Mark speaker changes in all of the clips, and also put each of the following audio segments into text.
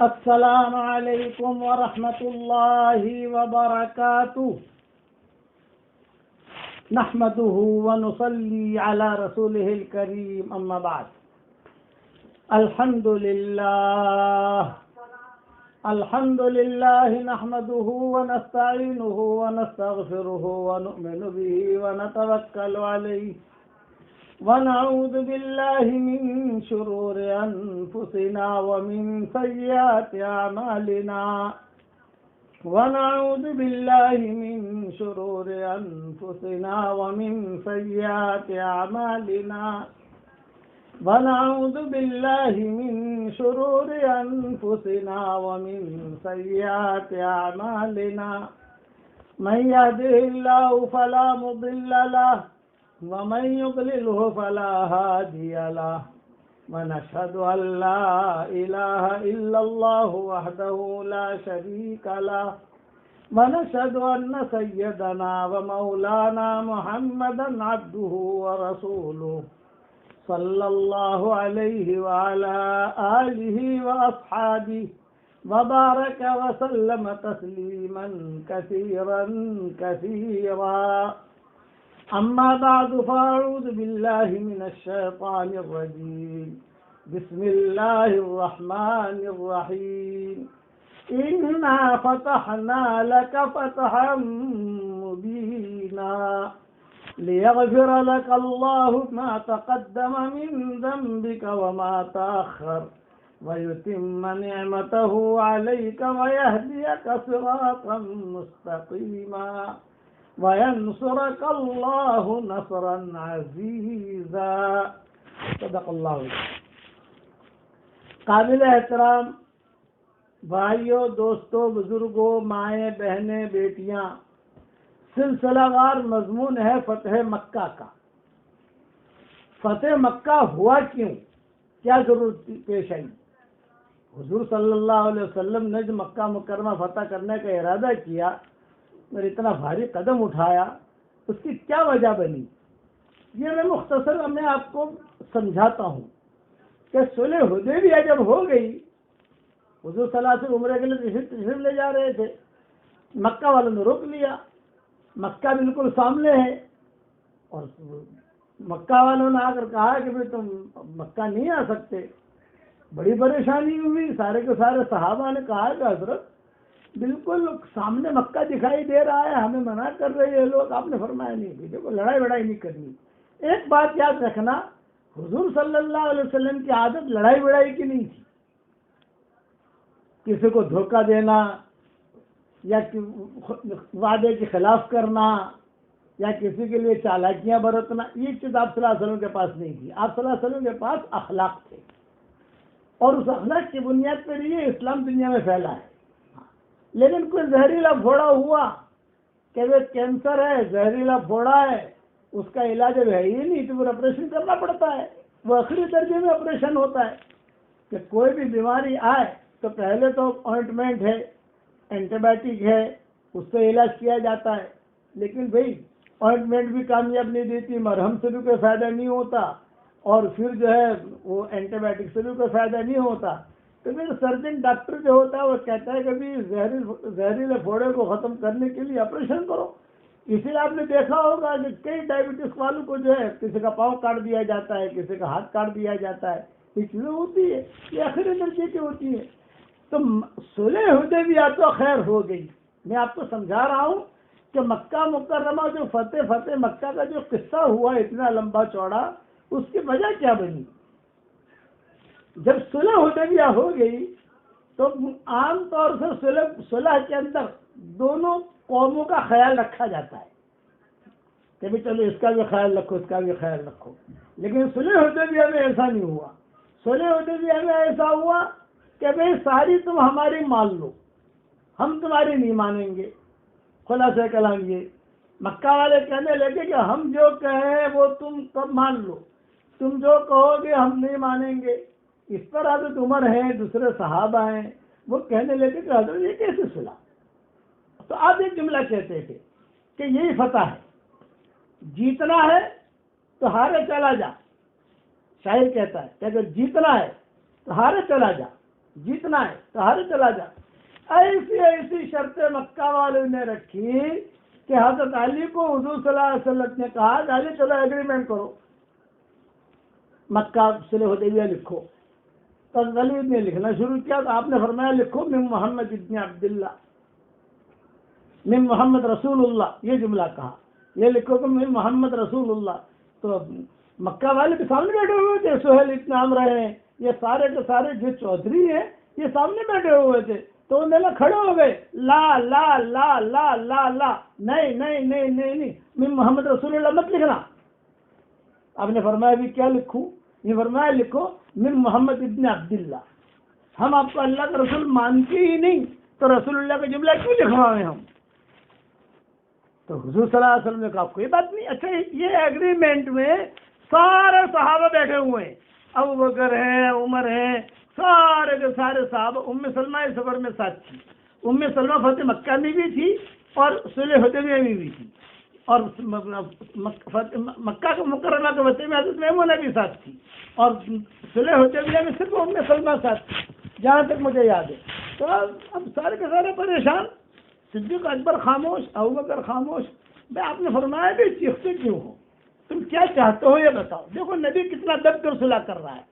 Speaker 1: السلام علیکم ورحمۃ اللہ وبرکاتہ نحمده ونصلي على رسوله الكريم اما بعد الحمد لله نحمده ونستعينه ونستغفره ونؤمن به ونتوكل عليه ونعوذ بالله من شرور أنفسنا ومن سيئات أعمالنا ونعوذ بالله من شرور أنفسنا ومن سيئات أعمالنا ونعوذ بالله من شرور أنفسنا ومن سيئات أعمالنا من يهده الله فلا مضل له ومن يضلله فلا هادي له ونشهد أن لا إله إلا الله وحده لا شريك له ونشهد أن سيدنا ومولانا محمدا عبده ورسوله صلى الله عليه وعلى آله وأصحابه وبارك وسلم تسليما كثيرا كثيرا أما بعد فأعوذ بالله من الشيطان الرجيم بسم الله الرحمن الرحيم إنا فتحنا لك فتحا مبينا ليغفر لك الله ما تقدم من ذنبك وما تأخر ويتم نعمته عليك ويهديك صراطا مستقيما وَيَنْصُرَكَ اللَّهُ نَصْرًا عَزِيزًا صدق اللہ. قابل احترام بھائیوں، دوستوں، بزرگوں، مائیں، بہنیں، بیٹیاں، سلسلہ وار مضمون ہے فتح مکہ کا. فتح مکہ ہوا کیوں؟ کیا ضرورت پیش آئی؟ حضور صلی اللہ علیہ وسلم نے جو مکہ مکرمہ فتح کرنے کا ارادہ کیا اور اتنا بھاری قدم اٹھایا، اس کی کیا وجہ بنی؟ یہ میں مختصر میں آپ کو سمجھاتا ہوں کہ صلح حدیبیہ جب ہو گئی، حضور صلی اللہ علیہ وسلم عمرے کے لیے تشریف لے جا رہے تھے، مکہ والوں نے روک لیا. مکہ بالکل سامنے ہے اور مکہ والوں نے آ کر کہا کہ بھائی تم مکہ نہیں آ سکتے. بڑی پریشانی ہوئی. سارے کے سارے صحابہ نے کہا کہ حضرت بالکل سامنے مکہ دکھائی دے رہا ہے، ہمیں منع کر رہے ہیں لوگ. آپ نے فرمایا نہیں کہ دیکھو لڑائی وڑائی نہیں کرنی. ایک بات یاد رکھنا، حضور صلی اللہ علیہ وسلم کی عادت لڑائی وڑائی کی نہیں تھی. کسی کو دھوکہ دینا یا وعدے کے خلاف کرنا یا کسی کے لیے چالاکیاں برتنا، یہ چیز آپ صلی اللہ علیہ وسلم کے پاس نہیں تھی. آپ صلی اللہ علیہ وسلم کے پاس اخلاق تھے اور اس اخلاق کی بنیاد پر یہ اسلام دنیا میں پھیلا ہے. لیکن کوئی زہریلا پھوڑا ہوا کہ وہ کینسر ہے، زہریلا پھوڑا ہے، اس کا علاج اب ہے ہی نہیں، تو پھر آپریشن کرنا پڑتا ہے. وہ آخری درجے میں آپریشن ہوتا ہے کہ کوئی بھی بیماری آئے تو پہلے تو آئنٹمنٹ ہے، اینٹی بایوٹک ہے، اس سے علاج کیا جاتا ہے. لیکن بھئی آئنٹمنٹ بھی کامیاب نہیں دیتی، مرہم سے بھی کوئی فائدہ نہیں ہوتا، اور پھر جو ہے وہ اینٹی بایوٹک سے بھی کوئی فائدہ نہیں ہوتا. تو پھر سرجن ڈاکٹر جو ہوتا ہے وہ کہتا ہے کہ بھی زہریلے پھوڑے کو ختم کرنے کے لیے آپریشن کرو. اسی لیے آپ نے دیکھا ہوگا کہ کئی ڈائبٹیز والوں کو جو ہے کسی کا پاؤں کاٹ دیا جاتا ہے، کسی کا ہاتھ کاٹ دیا جاتا ہے. یہ چیزیں ہوتی ہے، یہ آخری درجے کی ہوتی ہے. تو صلح حدیبیہ تو خیر ہو گئی. میں آپ کو سمجھا رہا ہوں کہ مکہ مکرمہ جو فتح مکہ کا جو قصہ ہوا اتنا لمبا چوڑا، اس کی وجہ کیا بنی؟ جب صلح حدیبیہ ہو گئی تو عام طور سے صلح کے اندر دونوں قوموں کا خیال رکھا جاتا ہے کہ بھی چلو اس کا بھی خیال رکھو، اس کا بھی خیال رکھو. لیکن صلح حدیبیہ میں ایسا نہیں ہوا. صلح حدیبیہ میں ایسا ہوا کہ بھئی ساری تم ہماری مان لو، ہم تمہاری نہیں مانیں گے. خلاصہ کلام یہ، مکہ والے کہنے لگے کہ ہم جو کہیں وہ تم سب مان لو، تم جو کہو گے ہم نہیں مانیں گے. اس پر حضرت عمر ہیں، دوسرے صحابہ ہیں، وہ کہنے لگے کہ حضرت یہ کیسے صلح؟ تو آپ ایک جملہ کہتے تھے کہ یہی فتح ہے، جیتنا ہے تو ہارے چلا جا. شاعر کہتا ہے کہ اگر جیتنا ہے تو ہارے چلا جا، جیتنا ہے تو ہارے چلا جا۔ ایسی ایسی شرطیں مکہ والوں نے رکھی کہ حضرت علی کو حضور صلی اللہ علیہ وسلم نے کہا کہ علی چلو ایگریمنٹ کرو، مکہ صلح حدیبیہ لکھو۔ تو حضرت علی نے لکھنا شروع کیا تو آپ نے فرمایا لکھو من محمد ابن عبداللہ، من محمد رسول اللہ، یہ جملہ کہا، یہ لکھو کہ من محمد رسول اللہ۔ تو مکہ والے کے سامنے بیٹھے ہوئے تھے، سہیل ابن عمرو ہیں، یہ سارے کے سارے جو چودھری ہیں یہ سامنے بیٹھے ہوئے تھے، تو انہوں نے کھڑے ہو گئے، لا لا لا لا لا لا، نہیں نہیں نہیں نہیں نہیں، من محمد رسول اللہ مت لکھنا۔ آپ نے فرمایا بھی کیا لکھوں؟ یہ فرمایا لکھو من محمد ابن عبداللہ، ہم آپ کو اللہ کا رسول مانتے ہی نہیں تو رسول اللہ کا جملہ کیوں لکھوائیں ہم؟ تو حضور صلی اللہ علیہ وسلم نے کہا کوئی بات نہیں۔ اچھا یہ ایگریمنٹ میں سارے صحابہ بیٹھے ہوئے ہیں، ابو بکر ہیں، عمر ہیں، سارے کے سارے صحابہ۔ ام سلمہ اس سفر میں ساتھ تھی، ام سلمہ فتح مکہ میں بھی تھی اور صلح حدیبیہ میں بھی تھی، اور مکہ کے مکرمہ کے فتح میں حضرت میمونہ بھی ساتھ تھی، اور صلح حدیبیہ میں صرف ام سلمہ ساتھ تھی، جہاں تک مجھے یاد ہے۔ تو اب سارے کے سارے پریشان، صدیق اکبر خاموش، ابوبکر خاموش۔ میں آپ نے فرمایا بھی چیختے کیوں ہو؟ تم کیا چاہتے ہو یہ بتاؤ۔ دیکھو نبی کتنا دب کر صلح کر رہا ہے،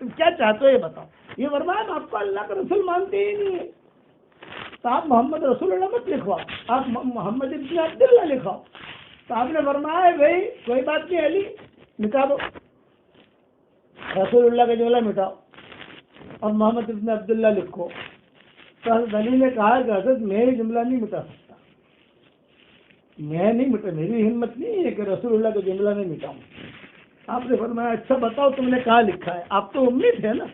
Speaker 1: تم کیا چاہتے ہو یہ بتاؤ۔ یہ فرمایا آپ کو اللہ کا رسول مانتے ہی نہیں ہے تو آپ محمد رسول اللہ مت لکھواؤ، آپ محمد ابن عبداللہ لکھواؤ۔ تو آپ نے فرمایا بھائی کوئی بات نہیں علی، مٹا دو رسول اللہ کا جملہ مٹاؤ اور محمد ابن عبداللہ لکھو۔ تو حضرت علی نے کہا کہ حضرت میں یہ جملہ نہیں مٹا سکتا، میں نہیں مٹا، میری ہمت نہیں ہے کہ رسول اللہ کا جملہ نہیں مٹاؤں۔ آپ نے فرمایا اچھا بتاؤ تم نے کہاں لکھا ہے؟ آپ تو امید ہے نا،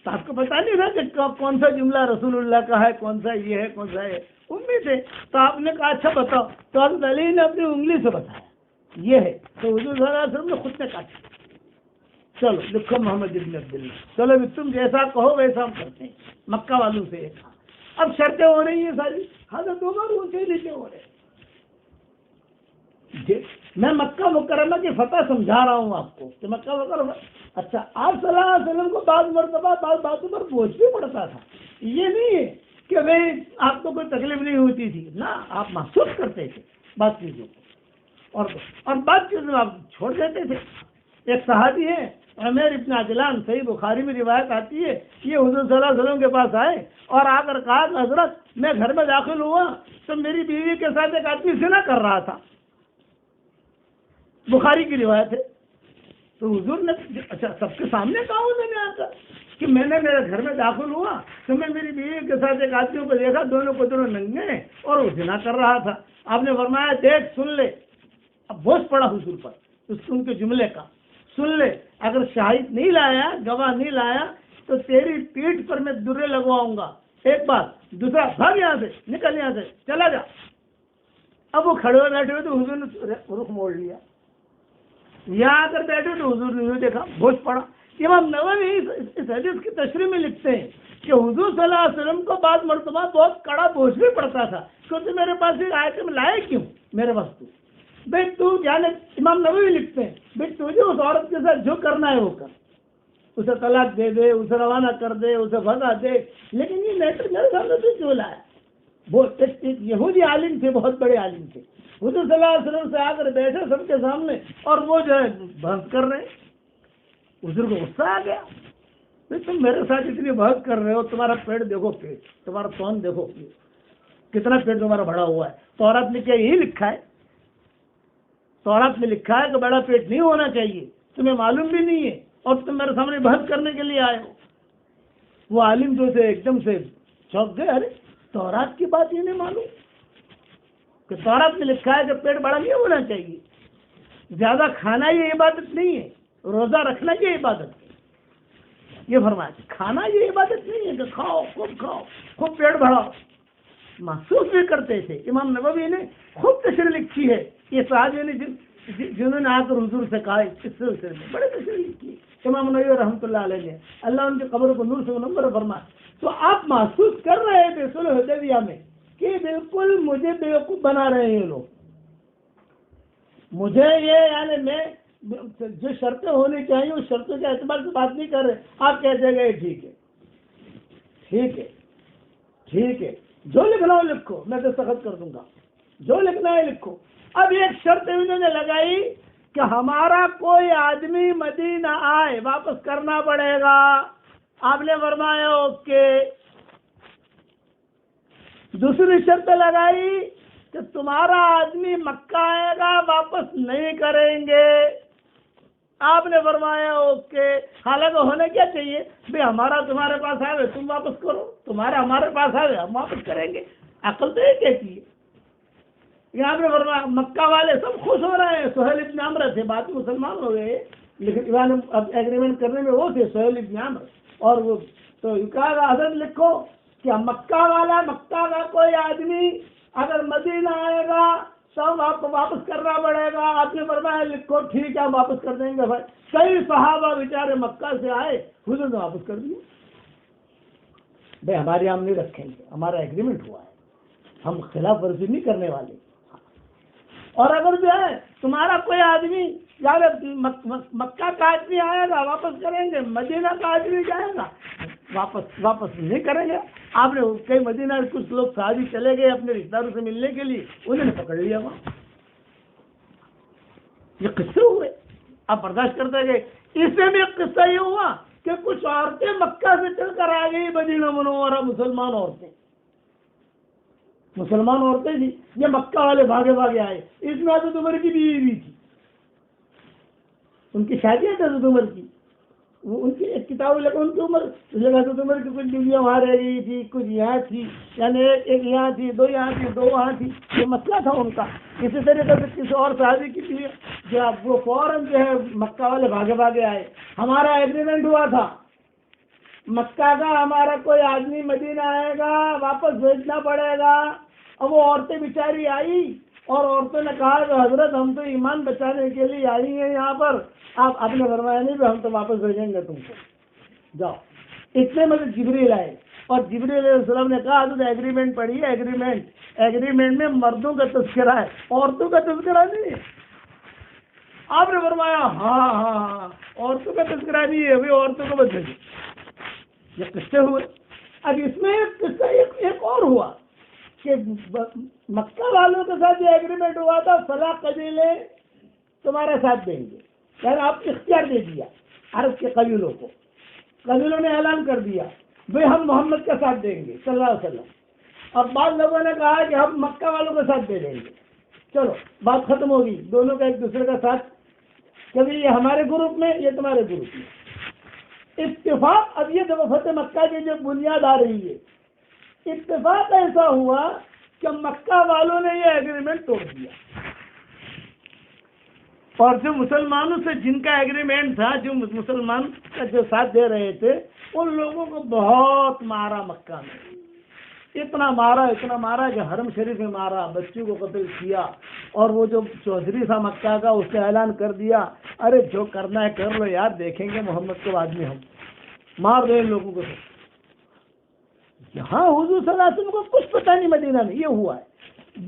Speaker 1: تو آپ کو پتا نہیں تھا کہ کون سا جملہ رسول اللہ کا ہے، کون سا یہ ہے، کون سا ہے، امید ہے۔ تو آپ نے کہا اچھا بتاؤ، تو حضرت علی نے اپنی انگلی سے بتایا یہ ہے، تو حضور صلی اللہ علیہ وسلم نے خود نے کاٹا، چلو لکھو محمد ابن عبداللہ، چلو بھی تم جیسا کہو ویسا ہم کرتے ہیں۔ مکہ والوں سے یہ کہا۔ اب شرطیں ہو رہی ہیں ساری، حضرت عمر اونچے نیچے ہو رہے۔ میں مکہ مکرمہ کی فتح سمجھا رہا ہوں آپ کو کہ مکہ مکرمہ، اچھا آپ صلی اللہ علیہ وسلم کو بعض مرتبہ بعض باتوں پر بوجھ بھی پڑتا تھا، یہ نہیں ہے کہ بھائی آپ کو کوئی تکلیف نہیں ہوتی تھی، نہ آپ محسوس کرتے تھے بات چیزوں کو، اور بات چیزوں آپ چھوڑ دیتے تھے۔ ایک صحابی ہے عمیر ابن عجلان، صحیح بخاری میں روایت آتی ہے، یہ حضور صلی اللہ علیہ وسلم کے پاس آئے اور آ کر کہا کہ حضرت میں گھر میں داخل ہوا تو میری بیوی کے ساتھ ایک آدمی زنا کر رہا تھا، بخاری کی روایت ہے۔ تو حضور نے اچھا سب کے سامنے کہا انہوں نے آ کر کہ میں نے میرے گھر میں داخل ہوا تو میں میری بیوی کے ساتھ ایک آدمی کو دیکھا، دونوں کو دونوں ننگے ہیں اور وہ زنا کر رہا تھا۔ آپ نے فرمایا دیکھ سن لے، اب بوجھ پڑا حضور پر ان کے جملے کا، سن لے اگر شاہد نہیں لایا، گواہ نہیں لایا تو تیری پیٹھ پر میں درے لگواؤں گا، ایک بات، دوسرا بھاگ یہاں سے، نکل یہاں سے، چلا جا۔ اب وہ کھڑے ہوئے بیٹھے ہوئے تو حضور نے رخ موڑ لیا، یہاں آ کر بیٹھے تو حضور نے دیکھا، بوجھ پڑا۔ امام نووی اس حدیث کی تشریح میں لکھتے ہیں کہ حضور صلی اللہ علیہ وسلم کو بعض مرتبہ بہت کڑا بوجھ بھی پڑتا تھا، کیونکہ میرے پاس ایک آئٹم لائے کیوں میرے واسطے بھائی تو یعنی امام نووی لکھتے ہیں بھائی تجھے اس عورت کے ساتھ جو کرنا ہے وہ کر، اسے طلاق دے دے، اسے روانہ کر دے، اسے بھگا دے، لیکن یہ لیٹر میرے سامنے تو کیوں لایا؟ وہ ایک یہودی عالم تھے، بہت بڑے عالم تھے، حضور صلی اللہ علیہ وسلم سے آ کر بیٹھے سب کے سامنے اور وہ جو ہے بحث کر رہے ہیں۔ حضور کو غصہ آ گیا، تم میرے ساتھ اتنی بحث کر رہے ہو، تمہارا پیٹ دیکھو، پیٹ تمہارا تون دیکھو کتنا پیٹ تمہارا بڑا ہوا ہے، تورات میں کیا یہی لکھا ہے؟ تورات میں لکھا ہے کہ بڑا پیٹ نہیں ہونا چاہیے، تمہیں معلوم بھی نہیں ہے اور تم میرے سامنے بحث کرنے کے لیے آئے ہو۔ وہ عالم جو تھے ایک دم سے چونک گئے، ارے تورات کی بات یہ نہیں معلوم کہ تورات میں لکھا ہے کہ پیٹ بڑا نہیں ہونا چاہیے، زیادہ کھانا یہ عبادت نہیں ہے، روزہ رکھنا یہ عبادت ہے۔ یہ فرمایا کھانا یہ عبادت نہیں ہے کہ کھاؤ خوب پیٹ بڑھاؤ، محسوس بھی کرتے تھے۔ امام نووی نے خود تشریح لکھی ہے، یہ صحابی نے جنہوں نے آ کر حضور سے کہا اس سلسلے میں بڑے تشریح لکھی امام نووی رحمۃ اللہ علیہ نے، اللہ ان کی قبر کو نور سے منور فرمائے۔ تو آپ محسوس کر رہے تھے صلح حدیبیہ میں کہ بالکل مجھے بیوقوف بنا رہے ہیں یہ لوگ، مجھے یہ یعنی میں جو شرطیں ہونی چاہیے اس شرطوں کے اعتبار سے بات نہیں کر رہے. آپ کہتے گئے ٹھیک ہے ٹھیک ہے ٹھیک ہے، جو لکھنا ہو لکھو، میں دستخط کر دوں گا، جو لکھنا ہے لکھو. اب ایک شرط انہوں نے لگائی کہ ہمارا کوئی آدمی مدینہ آئے واپس کرنا پڑے گا. آپ نے فرمایا اوکے. دوسری شرط لگائی کہ تمہارا آدمی مکہ آئے گا واپس نہیں کریں گے. آپ نے فرمایا اوکے. حالانکہ ہونے کیا چاہیے بھائی ہمارا تمہارے پاس آئے تم واپس کرو، تمہارا ہمارے پاس آئے ہم واپس کریں گے. عقل تو یہ کہتی ہے. یہاں پہ فرمایا مکہ والے سب خوش ہو رہے ہیں. سہیل ابن عمرو تھے، بعد میں مسلمان ہو گئے، لیکن اب ایگریمنٹ کرنے میں وہ تھے سہیل ابن عمرو. اور وہ تو کہا حضرت لکھو کہ مکہ والا، مکہ کا کوئی آدمی اگر مدینہ آئے گا تو آپ کو واپس کرنا پڑے گا. آپ نے فرمایا لکھو ٹھیک ہے ہم واپس کر دیں گے. بھائی کئی صحابہ بیچارے مکہ سے آئے، حضور نے واپس کر دیا. بھائی ہمارے ہم نہیں رکھیں گے، ہمارا ایگریمنٹ ہوا ہے، ہم خلاف ورزی نہیں کرنے والے. اور اگر جو ہے تمہارا کوئی آدمی یار مکہ کا آدمی آئے گا واپس کریں گے، مدینہ کا آدمی جائے گا واپس نہیں کریں گے. آپ نے کئی مدینہ کچھ لوگ صحابی چلے گئے اپنے رشتہ داروں سے ملنے کے لیے، انہوں نے پکڑ لیا وہاں. یہ قصے ہوئے، آپ برداشت کرتے گئے. اس میں بھی ایک قصہ یہ ہوا کہ کچھ عورتیں مکہ سے چل کر آ گئی مدینہ منورہ. مسلمان عورتیں تھی، یہ مکہ والے بھاگے بھاگے آئے. اس میں حضرت عمر کی بیوی بھی تھی، ان کی شادی ہے حضرت عمر کی. وہ ان کی ایک کتاب لگا، ان کی عمر حضرت عمر کی کچھ بیویاں وہاں رہ گئی تھی، کچھ یہاں تھی، یعنی ایک یہاں تھی، دو یہاں تھی، دو وہاں تھی. یہ مسئلہ تھا ان کا. اسی طریقے سے کسی اور صحابی کی تھی جو اب وہ فوراً جو ہے مکہ والے بھاگے بھاگے آئے. ہمارا ایگریمنٹ ہوا تھا مکہ کا ہمارا کوئی آدمی مدینہ آئے گا واپس بھیجنا پڑے گا. اب وہ عورتیں بیچاری آئی اور عورتوں نے کہا کہ حضرت ہم تو ایمان بچانے کے لیے آئی ہیں یہاں پر. آپ اپنے فرمایا نہیں ہم تو واپس بھیجیں گے تم کو، جاؤ. اتنے میں جبریل آئے اور جبریل علیہ السلام نے کہا حضرت ایگریمنٹ پڑھی ہے. ایگریمنٹ میں مردوں کا تذکرہ ہے، عورتوں کا تذکرہ نہیں ہے. آپ نے فرمایا ہاں عورتوں کا تذکرہ نہیں ہے، ابھی عورتوں کو بس بھیجو. یہ قصے ہوئے. اب اس میں ایک قصہ ایک اور ہوا کہ مکہ والوں کے ساتھ یہ ایگریمنٹ ہوا تھا فلاں قبیلے تمہارا ساتھ دیں گے. یعنی آپ اختیار دے دیا عرب کے قبیلوں کو. قبیلوں نے اعلان کر دیا بھائی ہم محمد کا ساتھ دیں گے صلی اللہ علیہ وسلم. اور بعض لوگوں نے کہا کہ ہم مکہ والوں کا ساتھ دے دیں گے. چلو بات ختم ہوگی، دونوں کا ایک دوسرے کا ساتھ. کبھی یہ ہمارے گروپ میں، یہ تمہارے گروپ میں. اتفاق. اب یہ جب فتح مکہ کی جو بنیاد آ رہی ہے، اتفاق ایسا ہوا کہ مکہ والوں نے یہ ایگریمنٹ توڑ دیا. اور جو مسلمانوں سے جن کا ایگریمنٹ تھا، جو مسلمان کا جو ساتھ دے رہے تھے، ان لوگوں کو بہت مارا مکہ میں. اتنا مارا کہ حرم شریف میں مارا، بچوں کو قتل کیا. اور وہ جو چودھری تھا مکہ کا، اس نے اعلان کر دیا ارے جو کرنا ہے کر لو یار، دیکھیں گے محمد کو بعد میں، ہم مار دیں لوگوں کو. یہاں حضور صلی اللہ علیہ وسلم کو کچھ پتہ نہیں مدینہ میں یہ ہوا ہے.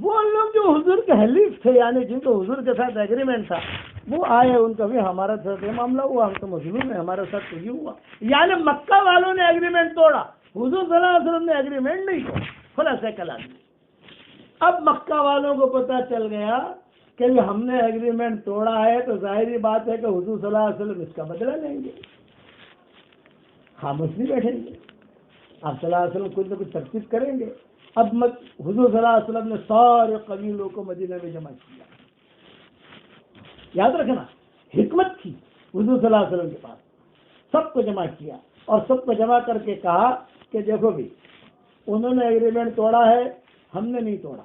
Speaker 1: وہ لوگ جو حضور کے حلیف تھے، یعنی جن کو حضور کے ساتھ ایگریمنٹ تھا، وہ آئے. ان کا بھی ہمارا ساتھ یہ معاملہ ہوا، ہم تو مظلوم ہیں، ہمارے ساتھ تو یہ ہوا. یعنی مکہ والوں نے ایگریمنٹ توڑا، حضور صلی اللہ علیہ وسلم نے ایگریمنٹ نہیں توڑا. خلاصہ کلام. اب مکہ والوں کو پتہ چل گیا کہ ہم نے ایگریمنٹ توڑا ہے، تو ظاہری بات ہے کہ حضور صلی اللہ علیہ وسلم اس کا بدلہ لیں گے، خاموش نہیں بیٹھیں گے. آپ صلی اللہ علیہ وسلم کچھ نہ کچھ ترتیب کریں گے. اب حضور صلی اللہ علیہ وسلم نے سارے قبیلوں کو مدینہ میں جمع کیا. یاد رکھنا حکمت تھی حضور صلی اللہ علیہ وسلم کے پاس. سب کو جمع کیا اور سب کو جمع کر کے کہا کہ دیکھو بھی انہوں نے ایگریمنٹ توڑا ہے، ہم نے نہیں توڑا.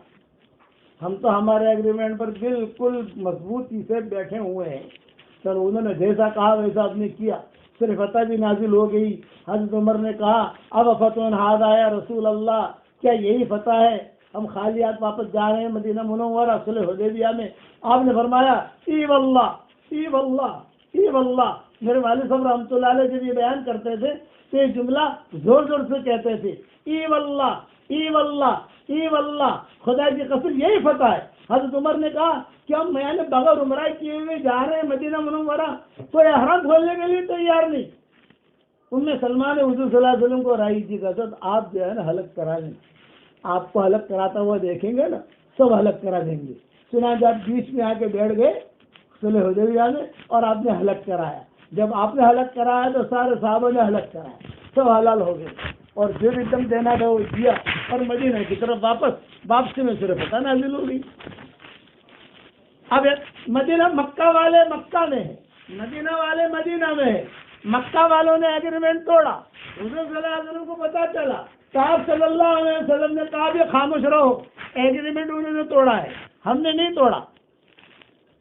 Speaker 1: ہم تو ہمارے ایگریمنٹ پر بالکل مضبوطی سے بیٹھے ہوئے ہیں. سر انہوں نے جیسا کہا ویسا آپ نے کیا. صرف فتح بھی نازل ہو گئی. حضرت عمر نے کہا اب فتح ہاد آیا رسول اللہ، کیا یہی فتح ہے؟ ہم خالی ہاتھ واپس جا رہے ہیں مدینہ منورہ صلح حدیبیہ میں. آپ نے فرمایا ای واللہ ای واللہ ای واللہ. میرے والد صاحب رحمۃ اللہ علیہ جب یہ بیان کرتے تھے تو یہ جملہ زور زور سے کہتے تھے ای واللہ ای واللہ. ای واللہ، خدا کی قسم یہی فتح ہے۔ حضرت عمر نے کہا کہ ہم میں نے بغیر عمرہ کیے ہوئے جا رہے ہیں مدینہ منورہ، تو احرام کھولنے کے لیے تیار نہیں۔ ام سلمہ نے حضور صلی اللہ علیہ وسلم کو رائے دی، کہا آپ جو ہے نا حلق کرا لیں، آپ کو حلق کراتا ہوا دیکھیں گے نا سب حلق کرا دیں گے۔ چنانچہ آپ بیچ میں آ کے بیٹھ گئے صلح حدیبیہ میں اور آپ نے حلق کرایا۔ جب آپ نے حلق کرایا تو سارے صحابہ نے حلق کرایا، سب حلال ہو گئے، اور جو بھی دم دینا تھا وہ دیا، اور مدینہ کی طرف واپسی میں صرف پتہ نازل ہو گئی۔ اب مدینہ مکہ والے مکہ میں ہے، مدینہ والے مدینہ میں ہے۔ مکہ والوں نے ایگریمنٹ توڑا، حضور صلی اللہ علیہ وسلم کو پتا چلا تو آپ صلی اللہ علیہ وسلم نے کہا بھی خاموش رہو، ایگریمنٹ انہوں نے توڑا ہے، ہم نے نہیں توڑا۔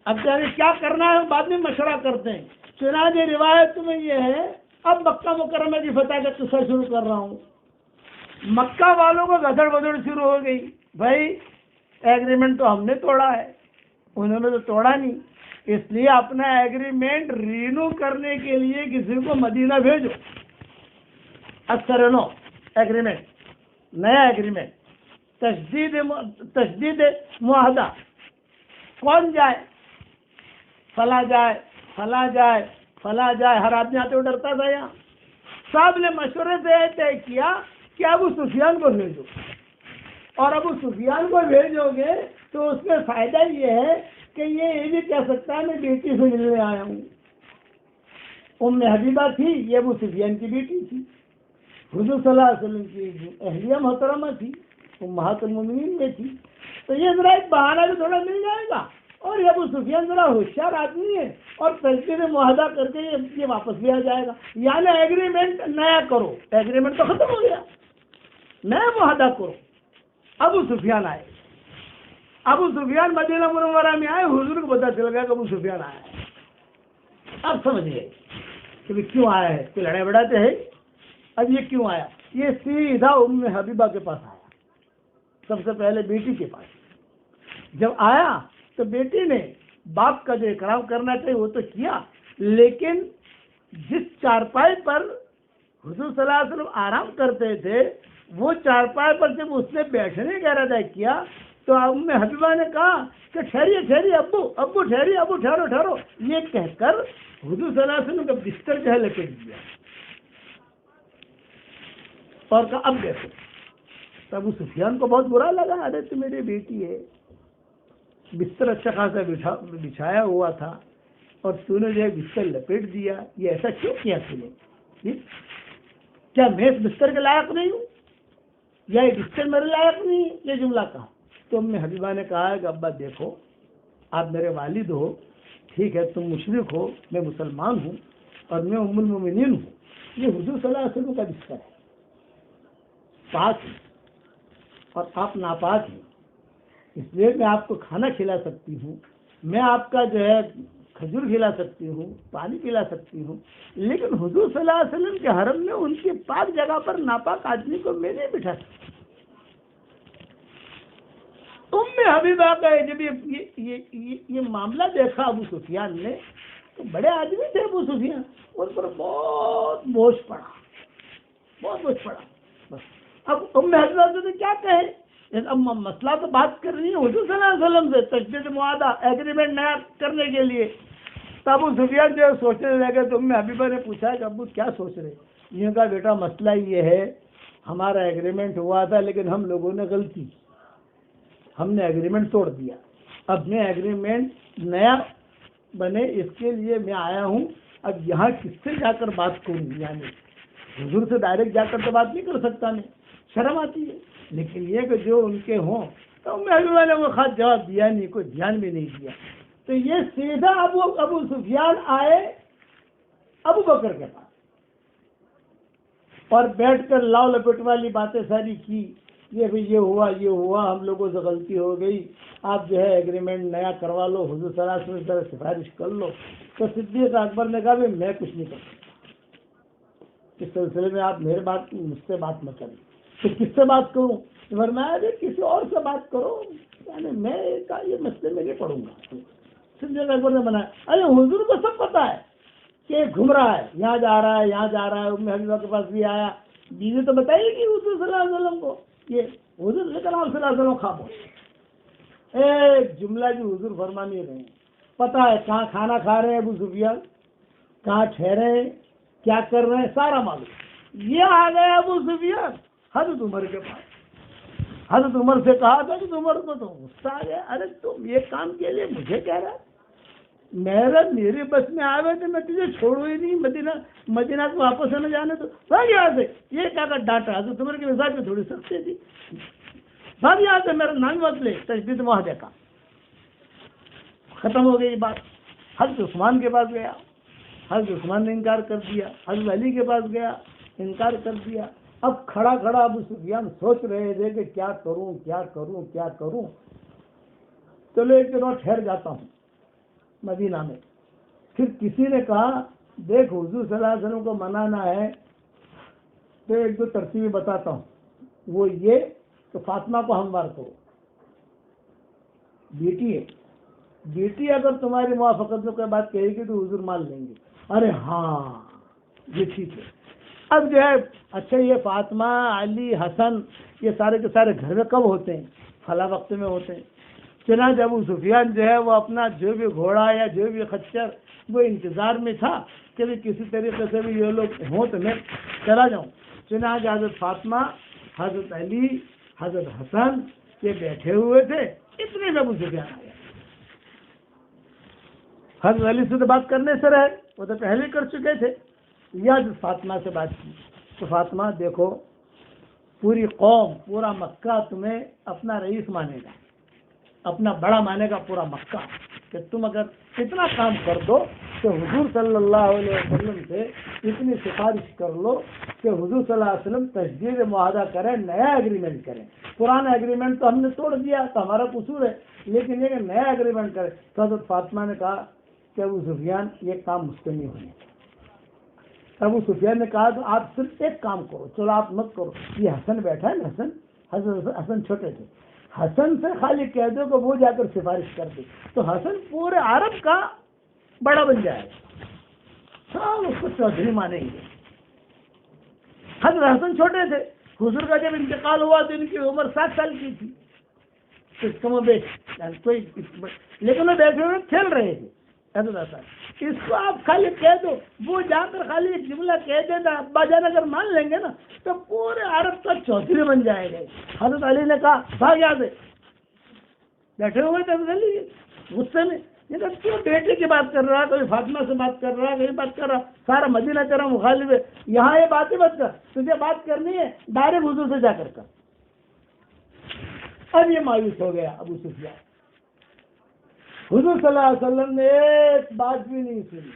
Speaker 1: اب کیا کرنا ہے بعد میں مشورہ کرتے ہیں۔ چنانچہ روایت میں یہ ہے، اب مکہ مکرمہ کی فتح کا قصہ شروع کر رہا ہوں۔ مکہ والوں کو گدڑ بدڑ شروع ہو گئی، بھائی ایگریمنٹ تو ہم نے توڑا ہے، انہوں نے تو توڑا نہیں، اس لیے اپنا ایگریمنٹ رینو کرنے کے لیے کسی کو مدینہ بھیجو۔ اکثر نو ایگریمنٹ، نیا ایگریمنٹ، تجدید معاہدہ، کون جائے؟ فلاں جائے، فلاں جائے، فلاں جائے، ہر آدمی آتے ہوئے ڈرتا تھا۔ یہاں صاحب نے مشورے سے طے کیا کہ ابو سفیان کو بھیجو، اور ابو سفیان کو بھیجو گے تو اس میں فائدہ یہ ہے کہ یہ بھی کہہ سکتا ہے میں بیٹی سے ملنے آیا ہوں۔ ام حبیبہ تھی، یہ ابو سفیان کی بیٹی تھی، حضور صلی اللہ علیہ وسلم کی اہلیہ محترمہ تھی، امہات المومنین میں تھی، تو یہ ذرا ایک بہانہ بھی تھوڑا مل جائے گا، اور یہ ابو سفیان ذرا ہوشیار آدمی ہے، اور تجدید معاہدہ کر کے یہ واپس بھی آ جائے گا۔ یعنی ایگریمنٹ نیا کرو، ایگریمنٹ تو ختم ہو گیا، نیا معاہدہ کرو۔ ابو سفیان آئے، ابو سفیان مدینہ منورہ میں آئے، حضور کو پتا چل گیا کہ ابو سفیان آیا ہے۔ اب سمجھ گئے کہ کیوں آیا ہے، کوئی لڑائی بڑھاتے ہیں؟ اب یہ کیوں آیا؟ یہ سیدھا ام حبیبہ کے پاس آیا، سب سے پہلے بیٹی کے پاس۔ جب آیا تو بیٹی نے باپ کا جو اکرام کرنا چاہیے وہ تو کیا، لیکن جس چارپائی پر حضور صلی اللہ علیہ وسلم آرام کرتے تھے وہ چارپائی پر جب اس نے بیٹھنے کا ارادہ کیا تو ام حبیبہ نے کہا کہ ٹھہریے ابو ٹھہریے، ابو ٹھہرو، یہ کہہ کر حضور صلی اللہ علیہ وسلم کا بستر جو ہے لپیٹ دیا اور کہا اب دیکھو۔ تو ابو سفیان کو بہت برا لگا، ارے تو میری بیٹی ہے، بستر اچھا خاصا بچھایا ہوا تھا اور تو نے جو ہے بستر لپیٹ دیا، یہ ایسا کیوں کیا تو نے؟ کیا میں اس بستر کے لائق نہیں ہوں، یا یہ بستر میرے لائق نہیں ہے؟ یہ جملہ کہا تو ام حبیبہ نے کہا کہ ابا دیکھو، آپ میرے والد ہو، ٹھیک ہے تم مشرک ہو، میں مسلمان ہوں اور میں ام المومنین ہوں، یہ حضور صلی اللہ علیہ وسلم کا بستر ہے، پاک ہے، اور آپ ناپاک ہیں، اس لیے میں آپ کو کھانا کھلا سکتی ہوں، میں آپ کا جو ہے کھجور کھلا سکتی ہوں، پانی پلا سکتی ہوں، لیکن حضور صلی اللہ علیہ وسلم کے حرم میں ان کی پاک جگہ پر ناپاک آدمی کو میں نہیں بٹھا سکتا۔ ام حبیبہ کا جب یہ معاملہ دیکھا ابو سفیان نے، تو بڑے آدمی تھے ابو سفیان، ان پر بہت بوجھ پڑا، بس اب ام حبیبہ سے کیا کہے، اب مسئلہ تو بات کر رہی ہے حضور صلی اللہ علیہ وسلم سے، تجدید معاہدہ ایگریمنٹ نیا کرنے کے لیے۔ تو ابو سفیان جو سوچنے لگے تو ام حبیبہ نے پوچھا کہ ابو کیا سوچ رہے؟ یہ کہا بیٹا مسئلہ یہ ہے، ہمارا ایگریمنٹ ہوا تھا لیکن ہم لوگوں نے غلطی کی، ہم نے ایگریمنٹ توڑ دیا، اب میں ایگریمنٹ نیا بنے اس کے لیے میں آیا ہوں، اب یہاں کس سے جا کر بات کروں، یعنی حضور سے ڈائریکٹ جا کر تو بات نہیں کر سکتا، میں شرم آتی ہے، لیکن یہ کہ جو ان کے ہوں، تو ام حبیبہ نے وہ خاص جواب دیا نہیں، کوئی دھیان بھی نہیں دیا۔ تو یہ سیدھا ابو سفیان آئے ابو بکر کے پاس اور بیٹھ کر لاؤ لپٹ والی باتیں ساری کی، یہ بھی یہ ہوا، ہم لوگوں سے غلطی ہو گئی، آپ جو ہے ایگریمنٹ نیا کروا لو، حضور صلی اللہ علیہ وسلم سے سفارش کر لو۔ تو صدیق اکبر نے کہا میں کچھ نہیں کر سکتا، اس سلسلے میں آپ مجھ سے بات نہ کریں۔ تو کس سے بات کروں؟ فرمایا کسی اور سے بات کرو، یعنی میں یہ مسئلے میں نہیں پڑھوں گا۔ صدیق اکبر نے بنایا، ارے حضور کو سب پتا ہے کہ گھوم رہا ہے، یہاں جا رہا ہے، ام حبیبہ کے پاس بھی آیا، بیوی تو بتائیے کہ حضور صلی اللہ علیہ وسلم کو کیے حضور، لیکن آپ صلی اللہ علیہ وسلم خاموش. ایک جملہ جو حضور فرما نہیں رہے ہیں. پتا ہے کہاں کھانا کھا رہے ہیں ابو سفیان، کہاں ٹھہرے ہیں، کیا کر رہے ہیں، سارا معلوم. یہ آ گئے ابو سفیان حضرت عمر کے پاس. حضرت عمر سے کہا تھا کہ عمر کو تو غصہ آ گیا، ارے تم یہ کام کے لیے مجھے کہہ رہا ہے، میری بس میں آئے تھے، میں تجھے چھوڑوں ہی نہیں، مدینہ کو واپس نہ جانے تو بھاگ یہاں سے. یہ کیا کر ڈانٹا. حضرت عمر کے مزاج میں تھوڑی سختی تھی. بھاگ یہاں سے، میرا نام مت لے. تجدید معاہدے کا ختم ہو گئی بات. حضرت عثمان کے پاس گیا، حضرت عثمان نے انکار کر دیا. حضرت علی کے پاس گیا، انکار کر دیا. اب کھڑا کھڑا ابو سفیان سوچ رہے تھے کہ کیا کروں کیا کروں کیا کروں. چلو ایک دن اور ٹھہر جاتا ہوں مدینہ میں. پھر کسی نے کہا دیکھ حضور صلی اللہ علیہ وسلم کو منانا ہے تو ایک دو ترتیبیں بتاتا ہوں. وہ یہ کہ فاطمہ کو ہموار کرو، بیٹی ہے، بیٹی اگر تمہاری موافقت میں کوئی بات کہے گی تو حضور مان لیں گے. ارے ہاں یہ ٹھیک ہے. اب جو ہے اچھا یہ فاطمہ، علی، حسن یہ سارے کے سارے گھر میں کب ہوتے ہیں؟ فلاں وقت میں ہوتے ہیں. چنانچہ ابو سفیان جو ہے وہ اپنا جو بھی گھوڑا یا جو بھی خچر وہ انتظار میں تھا کہ کسی طریقے سے بھی یہ لوگ ہوں تو میں چلا جاؤں. چنانچہ حضرت فاطمہ، حضرت علی، حضرت حسن یہ بیٹھے ہوئے تھے. اتنے میں ابو سفیان آیا. حضرت علی سے تو بات کرنے سے رہے، وہ تو پہلے کر چکے تھے. یا حضرت فاطمہ سے بات کی تو فاطمہ دیکھو پوری قوم، پورا مکہ تمہیں اپنا رئیس مانے گا، اپنا بڑا مانے گا پورا مکہ، کہ تم اگر اتنا کام کر دو کہ حضور صلی اللہ علیہ وسلم سے اتنی سفارش کر لو کہ حضور صلی اللہ علیہ وسلم تجدید معاہدہ کریں، نیا ایگریمنٹ کریں. پرانا ایگریمنٹ تو ہم نے توڑ دیا تو ہمارا قصور ہے، لیکن یہ کہ نیا ایگریمنٹ کریں. تو حضرت فاطمہ نے کہا کہ ابو سفیان یہ کام مجھ سے نہیں ہونے. ابو سفیان نے کہا تو آپ صرف ایک کام کرو، چلو آپ مت کرو. یہ حسن بیٹھا ہے نا، حسن حسن چھوٹے تھے، حسن سے خالی کہہ دو کہ وہ جا کر سفارش کر دے تو حسن پورے عرب کا بڑا بن جائے گا، سب اس کو چودھری مانیں گے. حضرت حسن چھوٹے تھے، حضور کا جب انتقال ہوا تو ان کی عمر 7 سال کی تھی. کم و بیش کوئی، لیکن وہ بیٹھے ہوئے کھیل رہے تھے. اس کو آپ خالی کہہ دو، وہ جا کر خالی ایک جملہ کہہ دیتا، ابا جان اگر مان لیں گے نا تو پورے عرب کا چودھری بن جائے گا. حضرت علی نے کہا بھاگ یہاں سے. بیٹھے ہوئے تھے حضرت علی غصے میں، کیوں بیٹے کی بات کر رہا، کوئی فاطمہ سے بات کر رہا، کوئی بات کر رہا، سارا مدینہ تیرا مخالف ہے، یہاں یہ بات ہی مت کر، تجھے بات کرنی ہے ڈائریکٹ حضور سے جا کر. اب یہ مایوس ہو گیا ابو سفیان. حضور صلی اللہ علیہ وسلم نے ایک بات بھی نہیں سنی.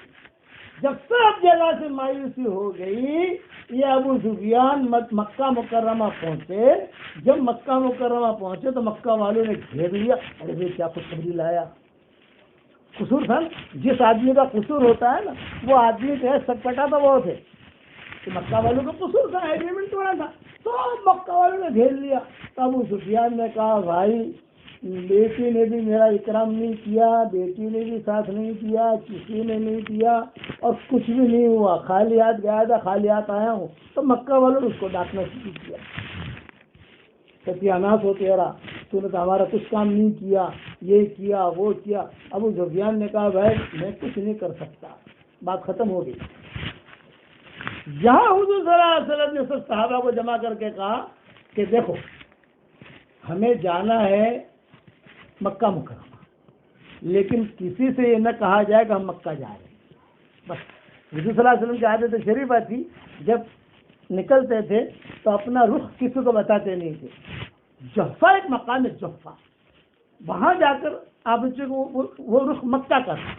Speaker 1: جب سب جگہ سے مایوسی ہو گئی، یہ ابو سفیان مکہ مکرمہ پہنچے. جب مکہ مکرمہ پہنچے تو مکہ والوں نے گھیر لیا. ارے بھائی کیا خوشخبری لایا. قصور تھا، جس آدمی کا قصور ہوتا ہے نا وہ آدمی جو ہے سب کٹا تو وہ تھے کہ مکہ والوں کا قصور تھا، ایگریمنٹ توڑا تھا. تو مکہ والوں نے گھیر لیا. ابو سفیان نے کہا بھائی بیٹی نے بھی میرا اکرام نہیں کیا، بیٹی نے بھی ساتھ نہیں دیا، کسی نے نہیں دیا اور کچھ بھی نہیں ہوا، خالی ہاتھ گیا تھا خالی ہاتھ آیا ہوں. تو مکہ والوں نے اس کو ڈانٹنا شروع کیا، ستیہ ناش ہو تیرا، تو نے تو ہمارا کچھ کام نہیں کیا، یہ کیا وہ کیا. ابو سفیان نے کہا بھائی میں کچھ نہیں کر سکتا. بات ختم ہو گئی. یہاں حضور صلی اللہ علیہ وسلم نے سب صحابہ کو جمع کر کے کہا کہ دیکھو ہمیں جانا ہے مکہ مکرمہ، لیکن کسی سے یہ نہ کہا جائے کہ ہم مکہ جا رہے ہیں. بس حضور صلی اللہ علیہ وسلم کی عادت شریفہ تھی، جب نکلتے تھے تو اپنا رخ کسی کو بتاتے نہیں تھے. جحفہ ایک مقام ہے، جحفہ، وہاں جا کر آپ وہ رخ مکہ کا تھا.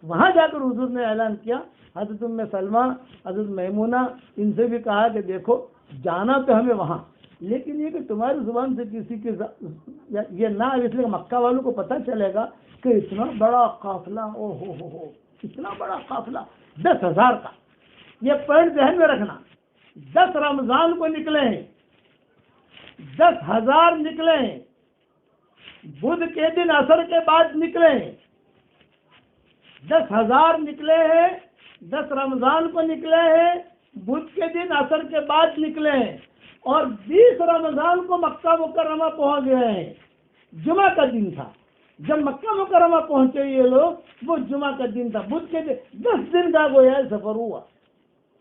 Speaker 1: وہاں جا کر حضور نے اعلان کیا. حضرت ام سلمہ، حضرت میمونہ، ان سے بھی کہا کہ دیکھو جانا تو ہمیں وہاں، لیکن یہ کہ تمہاری زبان سے کسی کی یہ نہ، اس لیے مکہ والوں کو پتہ چلے گا کہ اتنا بڑا قافلہ، او ہو اتنا بڑا قافلہ 10,000 کا. یہ پوائنٹ ذہن میں رکھنا، 10 رمضان کو نکلے ہیں، 10,000 نکلے ہیں، بدھ کے دن عصر کے بعد نکلے ہیں. 10,000 نکلے ہیں، 10 رمضان کو نکلے ہیں، بدھ کے دن عصر کے بعد نکلے ہیں. اور 20 رمضان کو مکہ مکرمہ پہنچ گئے ہیں. جمعہ کا دن تھا جب مکہ مکرمہ پہنچے یہ لوگ، وہ جمعہ کا دن تھا. بدھ کے 10 دن کا گویا سفر ہوا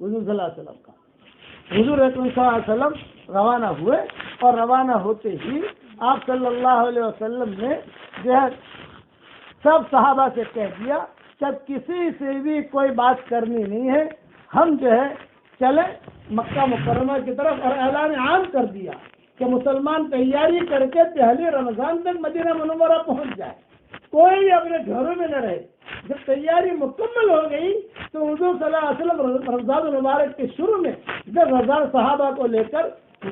Speaker 1: حضور صلی اللہ علیہ وسلم کا. حضور اکرم صلی اللہ علیہ وسلم روانہ ہوئے اور روانہ ہوتے ہی آپ صلی اللہ علیہ وسلم نے جو ہے سب صحابہ سے کہہ دیا کہ کسی سے بھی کوئی بات کرنی نہیں ہے، ہم جو ہے چلیں مکہ مکرمہ کی طرف. اور اعلان عام کر دیا کہ مسلمان تیاری کر کے پہلی رمضان تک مدینہ منورہ پہنچ جائے، کوئی اپنے گھروں میں نہ رہے. جب تیاری مکمل ہو گئی تو حضور صلی اللہ علیہ وسلم رمضان المبارک کے شروع میں 10,000 صحابہ کو لے کر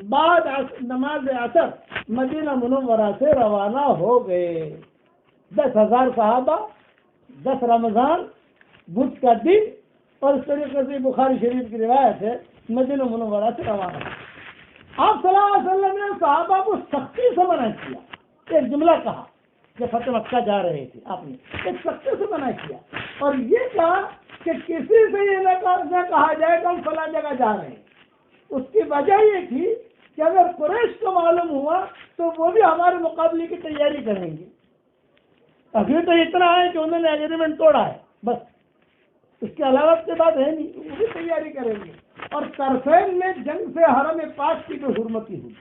Speaker 1: بعد نماز عصر مدینہ منورہ سے روانہ ہو گئے. 10,000 صحابہ، 10 رمضان، بدھ کا دن، اور اس طریقے سے بخاری شریف کی روایت ہے مدینہ منورہ سے روانہ. آپ صلی اللہ علیہ وسلم نے صحابہ کو سختی سے منع کیا. ایک جملہ کہا کہ فتح مکہ جا رہے تھے، آپ نے ایک سختی سے منع کیا اور یہ کہا کہ کسی سے یہ نہ کہا جائے کہ ہم فلاں جگہ جا رہے ہیں. اس کی وجہ یہ تھی کہ اگر قریش کو معلوم ہوا تو وہ بھی ہمارے مقابلے کی تیاری کریں گے. ابھی تو اتنا ہے کہ انہوں نے ایگریمنٹ توڑا ہے، بس اس کے علاوہ کی بات ہے نہیں، وہ بھی تیاری کریں گے. اور طرفین میں جنگ سے حرم پاک کی جو حرمتی ہوئی،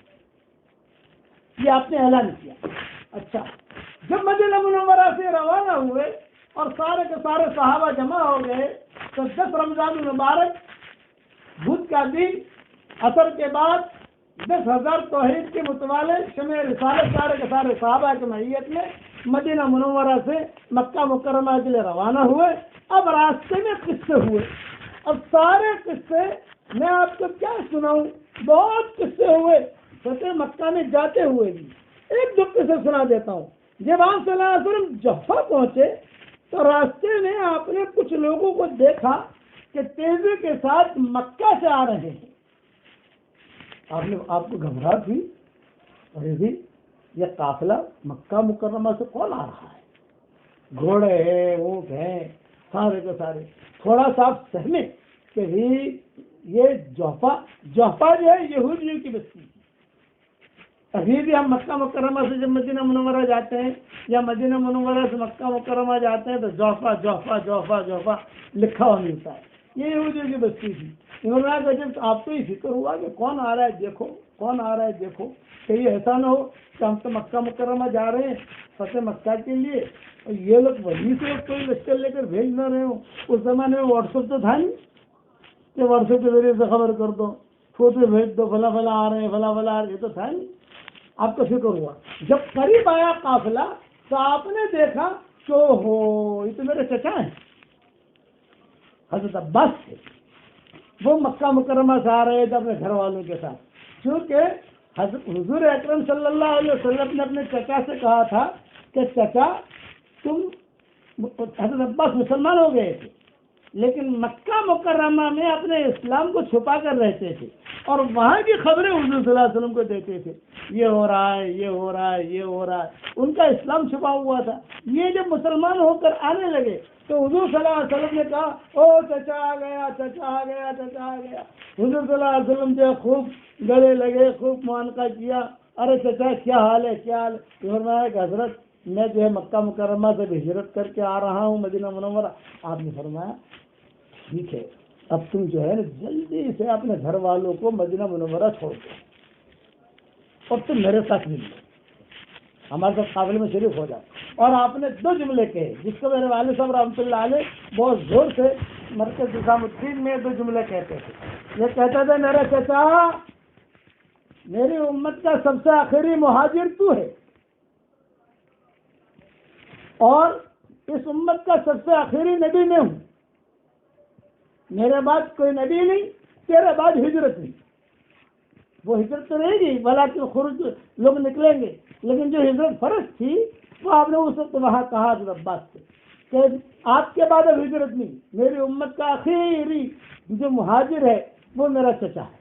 Speaker 1: یہ آپ نے اعلان کیا. اچھا، جب مدینہ منورہ سے روانہ ہوئے اور سارے کے سارے صحابہ جمع ہو گئے تو 10 رمضان المبارک بدھ کا دن عصر کے بعد 10,000 توحید کے متوالے شمع رسالت سارے کے سارے صحابہ کی معیت میں مدینہ منورہ سے مکہ مکرمہ کے لیے روانہ ہوئے. اب راستے میں قصے ہوئے. اب سارے قصے میں آپ کو کیا سناؤں، بہت قصے ہوئے. فتح مکہ میں جاتے ہوئے بھی ایک دو قصے سنا دیتا ہوں. جب آپ صلی اللہ علیہ وسلم جحفہ پہنچے تو راستے میں آپ نے کچھ لوگوں کو دیکھا کہ تیزی کے ساتھ مکہ سے آ رہے ہیں. آپ کو گھبراہٹ ہوئی، ارے بھی یہ قافلہ مکہ مکرمہ سے کون آ رہا ہے، گھوڑے ہیں، اونٹ ہیں، سارے کے سارے. تھوڑا سا آپ سہمے کہ یہ جحفہ جو ہے یہودیوں کی بستی. ابھی بھی ہم مکہ مکرمہ سے جب مدینہ منورہ جاتے ہیں یا مدینہ منورہ سے مکہ مکرمہ جاتے ہیں تو جحفہ جحفہ جحفہ جحفہ لکھا ہوا ملتا ہے. یہ یہودیوں کی بستی تھی. انہوں نے کہا جب آپ کو یہ فکر ہوا کہ کون آ رہا ہے دیکھو، کون آ رہا ہے دیکھو، کہیں ایسا نہ ہو کہ ہم تو مکہ مکرمہ جا رہے ہیں فتح مکہ کے لیے اور یہ لوگ وہیں سے کوئی لشکر لے کر بھیج نہ رہے ہوں. اس زمانے میں واٹس ایپ تو تھا نہیں کہ واٹس ایپ کے ذریعے سے خبر کر دو، فوٹو بھیج دو، فلاں فلاں آ رہے ہیں، فلاں فلاں آ رہے ہیں، یہ تو تھا نہیں. آپ کو فکر ہوا. جب قریب آیا قافلہ تو آپ نے دیکھا کہ ہو یہ تو میرے چچا ہیں حضرت عباس تھے. وہ مکہ مکرمہ سے آ رہے تھے اپنے گھر والوں کے ساتھ. چونکہ حضور اکرم صلی اللہ علیہ وسلم نے اپنے چچا سے کہا تھا کہ چچا تم، حضرت عباس مسلمان ہو گئے تھے لیکن مکہ مکرمہ میں اپنے اسلام کو چھپا کر رہتے تھے اور وہاں کی خبریں حضور صلی اللہ علیہ وسلم کو دیتے تھے، یہ ہو رہا ہے، یہ ہو رہا ہے، یہ ہو رہا ہے. ان کا اسلام چھپا ہوا تھا. یہ جب مسلمان ہو کر آنے لگے تو حضور صلی اللہ علیہ وسلم نے کہا او چچا آ گیا، چچا آ گیا، چچا آ گیا. حضور صلی اللہ علیہ وسلم جو خوب گلے لگے، خوب معانقہ کیا. ارے چچا کیا حال ہے، کیا حال ہے؟ فرمایا کہ حضرت میں جو ہے مکہ مکرمہ سے ہجرت کر کے آ رہا ہوں مدینہ منورہ. آپ نے فرمایا ٹھیک ہے، اب تم جو ہے جلدی سے اپنے گھر والوں کو مدینہ منورہ چھوڑ دو اور تم میرے ساتھ مل لو، ہمارے ساتھ قافلے میں شریک ہو جاؤ. اور آپ نے 2 جملے کہے جس کو میرے والد صاحب رحمۃ اللہ علیہ بہت زور سے مرکز نظام الدین میں 2 جملے کہتے تھے. یہ کہتے تھے میرے چچا، میری امت کا سب سے آخری مہاجر تو ہے اور اس امت کا سب سے آخری نبی میں ہوں. میرے بعد کوئی نبی نہیں، تیرے بعد ہجرت نہیں. وہ ہجرت تو رہے گی بلاکن خروج لوگ نکلیں گے، لیکن جو ہجرت فرض تھی وہ آپ نے اس وقت وہاں کہا حضرت عباس سے کہ آپ کے بعد اب ہجرت نہیں، میری امت کا آخری جو مہاجر ہے وہ میرا چچا ہے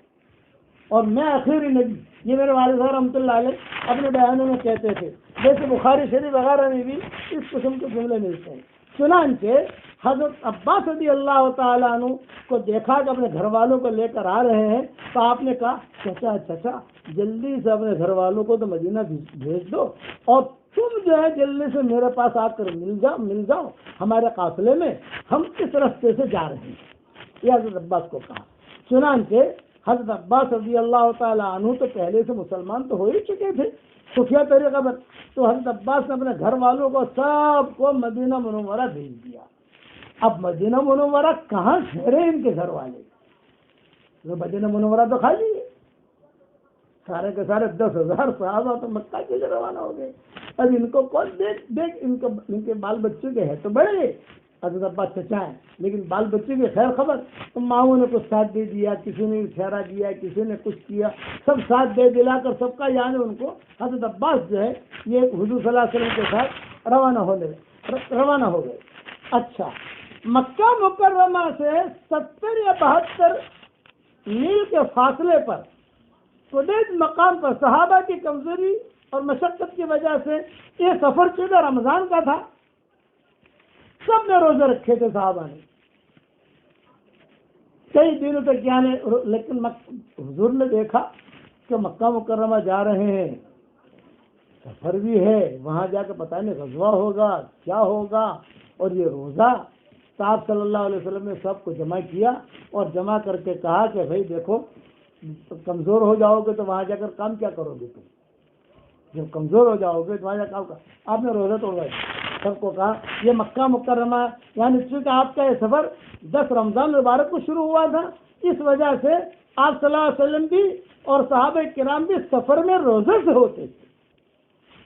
Speaker 1: اور میں آخری نبی. یہ میرے والد صاحب رحمۃ اللہ علیہ اپنے بیانوں میں کہتے تھے. جیسے بخاری شریف وغیرہ میں بھی اس قسم کے جملے ملتے ہیں. چنانچہ حضرت عباس رضی اللہ تعالیٰ عنہ کو دیکھا کہ اپنے گھر والوں کو لے کر آ رہے ہیں، تو آپ نے کہا چچا جلدی سے اپنے گھر والوں کو تو مدینہ بھیج دو، اور تم جو ہے جلدی سے میرے پاس آ کر مل جاؤ ہمارے قافلے میں، ہم اس رستے سے جا رہے ہیں۔ یہ حضرت عباس کو کہا۔ چنانچہ حضرت عباس رضی اللہ تعالیٰ عنہ تو پہلے سے مسلمان تو ہو ہی چکے تھے خفیہ طریقہ پر، تو حضرت عباس نے اپنے گھر والوں کو سب کو مدینہ منورہ بھیج دیا۔ اب مدینہ منورہ کہاں ٹھہرے ان کے گھر والے؟ مدینہ منورہ تو خالی ہے، سارے کے سارے 10,000 صحابہ تو مکہ کے لیے روانہ ہو گئے۔ اب ان کو کون دیکھ ان کے بال بچوں کے ہے تو بڑے حضرت عباس چچا ہیں، لیکن بال بچوں کی خیر خبر، تو ماؤں نے کچھ ساتھ دے دیا، کسی نے ٹھہرا دیا، کسی نے کچھ کیا، سب ساتھ دے دلا کر سب کا یعنی ان کو حضرت عباس جو ہے یہ حضور صلی اللہ علیہ وسلم کے ساتھ روانہ ہو گئے۔ اچھا، مکہ مکرمہ سے 70 یا 72 میل کے فاصلے پر قدیس مقام پر صحابہ کی کمزوری اور مشقت کی وجہ سے یہ سفر چونکہ رمضان کا تھا، سب نے روزے رکھے تھے صحابہ نے کئی دنوں تک، یعنی لیکن حضور نے دیکھا کہ مکہ مکرمہ جا رہے ہیں، سفر بھی ہے، وہاں جا کے پتہ نہیں غزوہ ہوگا کیا ہوگا، اور یہ روزہ، تو آپ صلی اللہ علیہ وسلم نے سب کو جمع کیا اور جمع کر کے کہا کہ بھائی دیکھو کمزور ہو جاؤ گے تو وہاں جا کر کام کیا کرو گے تم، جب کمزور ہو جاؤ گے تو وہاں جا کام کا آپ نے روزہ توڑوایا، سب کو کہا یہ مکہ مکرمہ یعنی چونکہ آپ کا یہ سفر 10 رمضان مبارک کو شروع ہوا تھا، اس وجہ سے آپ صلی اللہ علیہ وسلم بھی اور صحابہ کرام بھی سفر میں روزے سے ہوتے تھے۔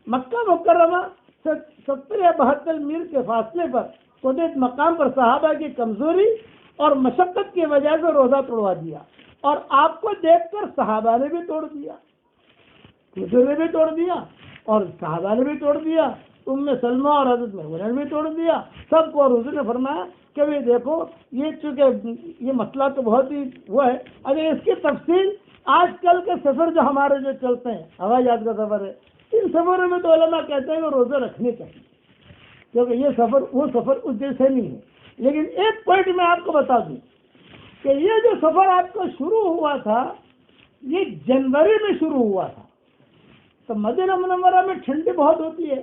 Speaker 1: مکہ مکرمہ سے 70 یا 72 میل کے فاصلے پر قدس مقام پر صحابہ کی کمزوری اور مشقت کی وجہ سے روزہ توڑوا دیا، اور آپ کو دیکھ کر صحابہ نے بھی توڑ دیا، حضور نے بھی توڑ دیا اور صحابہ نے بھی توڑ دیا، ام سلمہ اور حضرت میمونہ نے بھی توڑ دیا سب کو، اور حضور نے فرمایا کہ بھائی دیکھو یہ چونکہ یہ مسئلہ تو بہت ہی وہ ہے، اگر اس کی تفصیل آج کل کے سفر جو ہمارے جو چلتے ہیں ہوائی جہاز کا سفر ہے، ان سفروں میں تو علماء کہتے ہیں کہ روزے رکھنے چاہیے، کیونکہ یہ سفر وہ سفر اس جیسے نہیں ہے۔ لیکن ایک پوائنٹ میں آپ کو بتا دوں کہ یہ جو سفر آپ کا شروع ہوا تھا یہ جنوری میں شروع ہوا تھا، تو مدینہ منورہ میں ٹھنڈی بہت ہوتی ہے،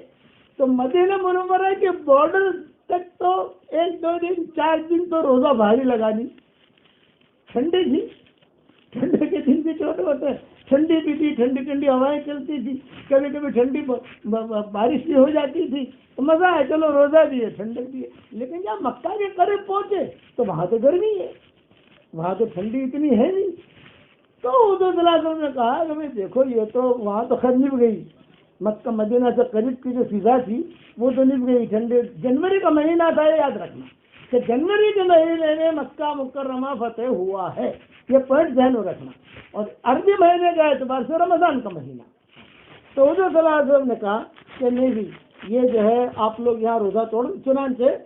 Speaker 1: تو مدینہ منورہ کے بارڈر تک تو 1-2 دن 4 دن تو روزہ بھاری لگانی، ٹھنڈی تھی، ٹھنڈے کے دن بھی چھوٹے ہوتے ہیں، ٹھنڈی بھی تھی، ٹھنڈی ٹھنڈی ہوائیں چلتی تھی، کبھی کبھی ٹھنڈی بارش بھی ہو جاتی تھی، تو مزہ ہے، چلو روزہ بھی ہے ٹھنڈک بھی ہے۔ لیکن جب مکہ کے قریب پہنچے تو وہاں تو گرمی ہے، وہاں تو ٹھنڈی اتنی ہے نہیں، تو حضور صلی اللہ علیہ وسلم نے کہا کہ دیکھو یہ تو وہاں تو خیر نب گئی، مکہ مدینہ سے قریب کی جو فضا تھی وہ تو نب گئی، ٹھنڈے جنوری کا مہینہ تھا، یہ یاد رکھنا کہ جنوری کے مہینے میں مکہ مکرمہ فتح ہوا ہے، یہ پوائنٹ ذہن میں رکھنا، اور عربی مہینے کا اعتبار سے رمضان کا مہینہ۔ تو حضور صلی اللہ علیہ وسلم نے کہا کہ نہیں بھی یہ جو ہے آپ لوگ یہاں روزہ توڑ، چنانچہ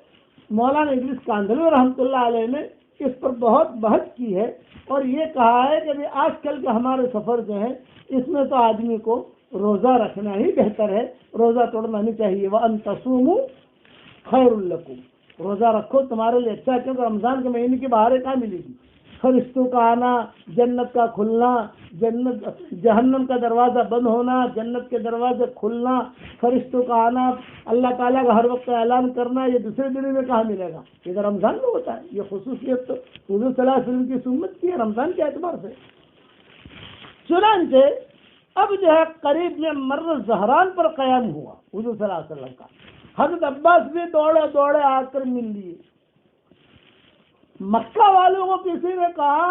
Speaker 1: مولانا ادریس کاندھلوی رحمۃ اللہ علیہ نے اس پر بہت بحث کی ہے، اور یہ کہا ہے کہ آج کل کے ہمارے سفر جو ہے اس میں تو آدمی کو روزہ رکھنا ہی بہتر ہے، روزہ توڑنا نہیں چاہیے۔ وَأَن تَصُومُوا خَيْرٌ لَكُمْ، روزہ رکھو تمہارے لیے اچھا ہے، کیونکہ رمضان کے مہینے کی بہاریں کہاں ملے گی، فرشتوں کا آنا، جنت کا کھلنا، جہنم کا دروازہ بند ہونا، جنت کے دروازے کھلنا، فرشتوں کا آنا، اللہ تعالیٰ کا ہر وقت اعلان کرنا، یہ دوسرے دنوں میں کہاں ملے گا، یہ تو رمضان میں ہوتا ہے۔ یہ خصوصیت تو حضور صلی اللہ علیہ وسلم کی سنت کی ہے رمضان کے اعتبار سے۔ چنانچہ اب جو ہے قریب میں مر زہران پر قیام ہوا حضور صلی اللہ علیہ وسلم کا، حضرت عباس بھی دوڑے آ کر مل لیے۔ مکہ والوں کو کسی نے کہا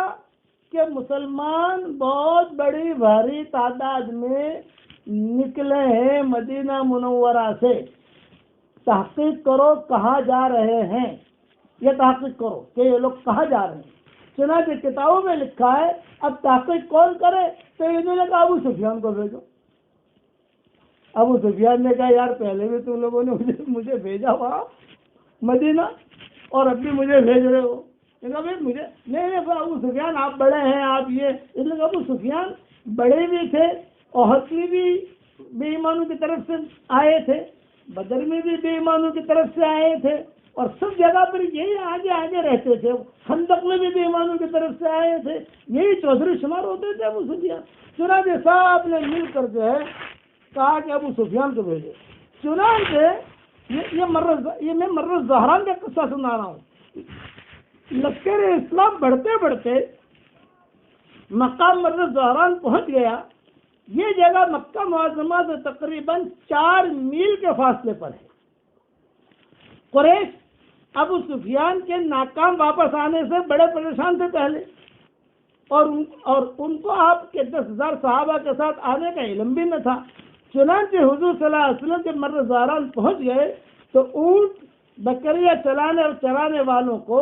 Speaker 1: کہ مسلمان بہت بڑی بھاری تعداد میں نکلے ہیں مدینہ منورہ سے، تحقیق کرو کہاں جا رہے ہیں، یہ تحقیق کرو کہ یہ لوگ کہاں جا رہے ہیں۔ چنانچہ کتابوں میں لکھا ہے اب تحقیق کون کرے، تو انہوں نے کہا ابو سفیان کو بھیجو۔ ابو سفیان نے کہا یار پہلے بھی تم لوگوں نے مجھے بھیجا وہاں مدینہ اور اب بھی مجھے بھیج رہے ہو، مجھے نہیں ابو سفیان آپ بڑے ہیں، آپ یہ، اس لیے ابو سفیان بڑے بھی تھے، احد میں بھی بے ایمانوں کی طرف سے آئے تھے، بدر میں بھی بے ایمانوں کی طرف سے آئے تھے، اور سب جگہ پر یہی آگے آگے رہتے تھے. خندق میں بھی بیمانوں کی طرف سے آئے تھے, یہی چودھری شمار ہوتے تھے ابو سفیان. چنانچہ صاحب نے مل کر جو ہے کہا کہ ابو سفیان کو بھیجے. چنانچہ یہ میں مرر زہران کا قصہ سنا رہا ہوں. لشکر اسلام بڑھتے بڑھتے مقام مرر زہران پہنچ گیا. یہ جگہ مکہ معظمہ سے تقریباً 4 میل کے فاصلے پر ہے. قریش ابو سفیان کے ناکام واپس آنے سے بڑے پریشان تھے پہلے, اور ان کو آپ کے 10,000 صحابہ کے ساتھ آنے کا علم بھی نہ تھا. چنانچہ حضور صلی اللہ علیہ وسلم جب مرر زہران پہنچ گئے تو اونٹ بکریاں چلانے اور چرانے والوں کو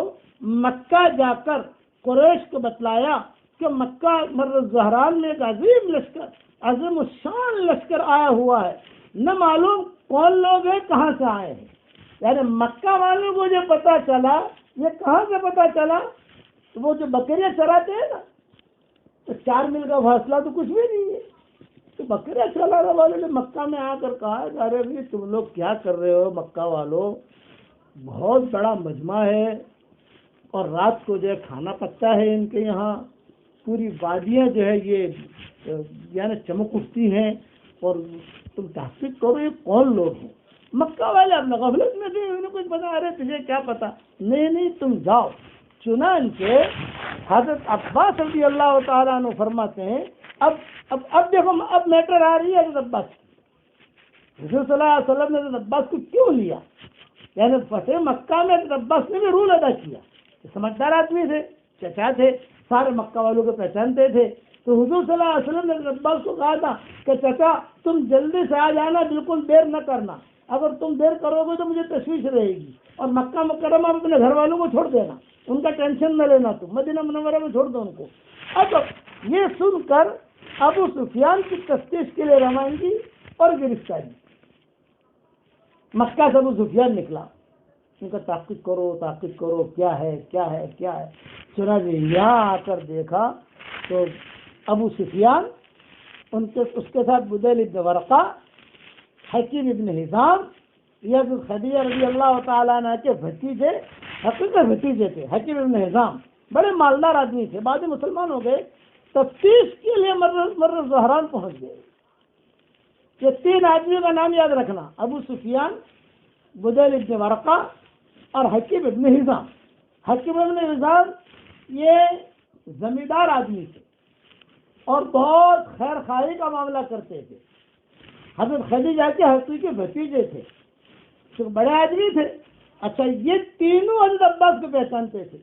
Speaker 1: مکہ جا کر قریش کو بتلایا کہ مکہ مرر زہران میں ایک عظیم لشکر, عظیم الشان لشکر آیا ہوا ہے. نہ معلوم کون لوگ ہیں, کہاں سے آئے ہیں. یعنی مکہ والوں کو جو پتا چلا, یہ کہاں سے پتا چلا؟ وہ جو بکریاں چراتے ہیں نا, تو 4 میل کا فاصلہ تو کچھ بھی نہیں ہے. تو بکریاں چلانے والوں نے مکہ میں آ کر کہا ارے بھائی تم لوگ کیا کر رہے ہو مکہ والوں, بہت بڑا مجمع ہے اور رات کو جو ہے کھانا پکتا ہے ان کے یہاں, پوری وادیاں جو ہے یہ یعنی چمک اٹھتی ہیں, اور تم تحقیق کرو یہ کون لوگ ہیں. مکہ والے اپنا غفلت میں تھے, انہیں کچھ پتا, ارے تجھے کیا پتا, نہیں تم جاؤ. چنانچہ حضرت عباس رضی اللہ تعالیٰ عنہ فرماتے ہیں اب دیکھو اب میٹر آ رہی ہے حضرت عباس. حضور صلی اللہ علیہ وسلم نے حضرت عباس کو کیوں لیا؟ یعنی فتح مکہ میں حضرت عباس نے بھی رول ادا کیا. سمجھدار آدمی تھے, چچا تھے, سارے مکہ والوں کو پہچانتے تھے. تو حضور صلی اللہ علیہ وسلم نے حضرت عباس کو کہا تھا کہ چچا تم جلدی سے آ جانا, بالکل دیر نہ کرنا. اگر تم دیر کرو گے تو مجھے تشویش رہے گی, اور مکہ مکرمہ میں اپنے گھر والوں کو چھوڑ دینا, ان کا ٹینشن نہ لینا, تم مدینہ منورہ میں چھوڑ دو ان کو. اب یہ سن کر ابو سفیان کی تفتیش کے لیے روانگی اور گرفتاری. مکہ سے ابو سفیان نکلا, ان کا تحقیق کرو کیا ہے. چنانچہ یہاں آ کر دیکھا تو ابو سفیان اس کے ساتھ بدیل ابن ورقہ, حکیم ابن حزام, یہ خدیجہ رضی اللہ تعالیٰ عنہ کے بھتیجے, حقیقت بھتیجے تھے. حکیم ابن حزام بڑے مالدار آدمی تھے, بعد میں مسلمان ہو گئے. تفتیش کے لیے مرر زہران پہنچ گئے. یہ 3 آدمیوں کا نام یاد رکھنا, ابو سفیان, بدیل ابن ورقہ اور حکیم ابن حزام. حکیم ابن حزام یہ زمیندار آدمی تھے اور بہت خیر خواہی کا معاملہ کرتے تھے. حضرت خدیجہ کے حقیقی بھتیجے تھے, تو بڑے آدمی تھے. اچھا, یہ تینوں حضرت عباس کو پہچانتے تھے.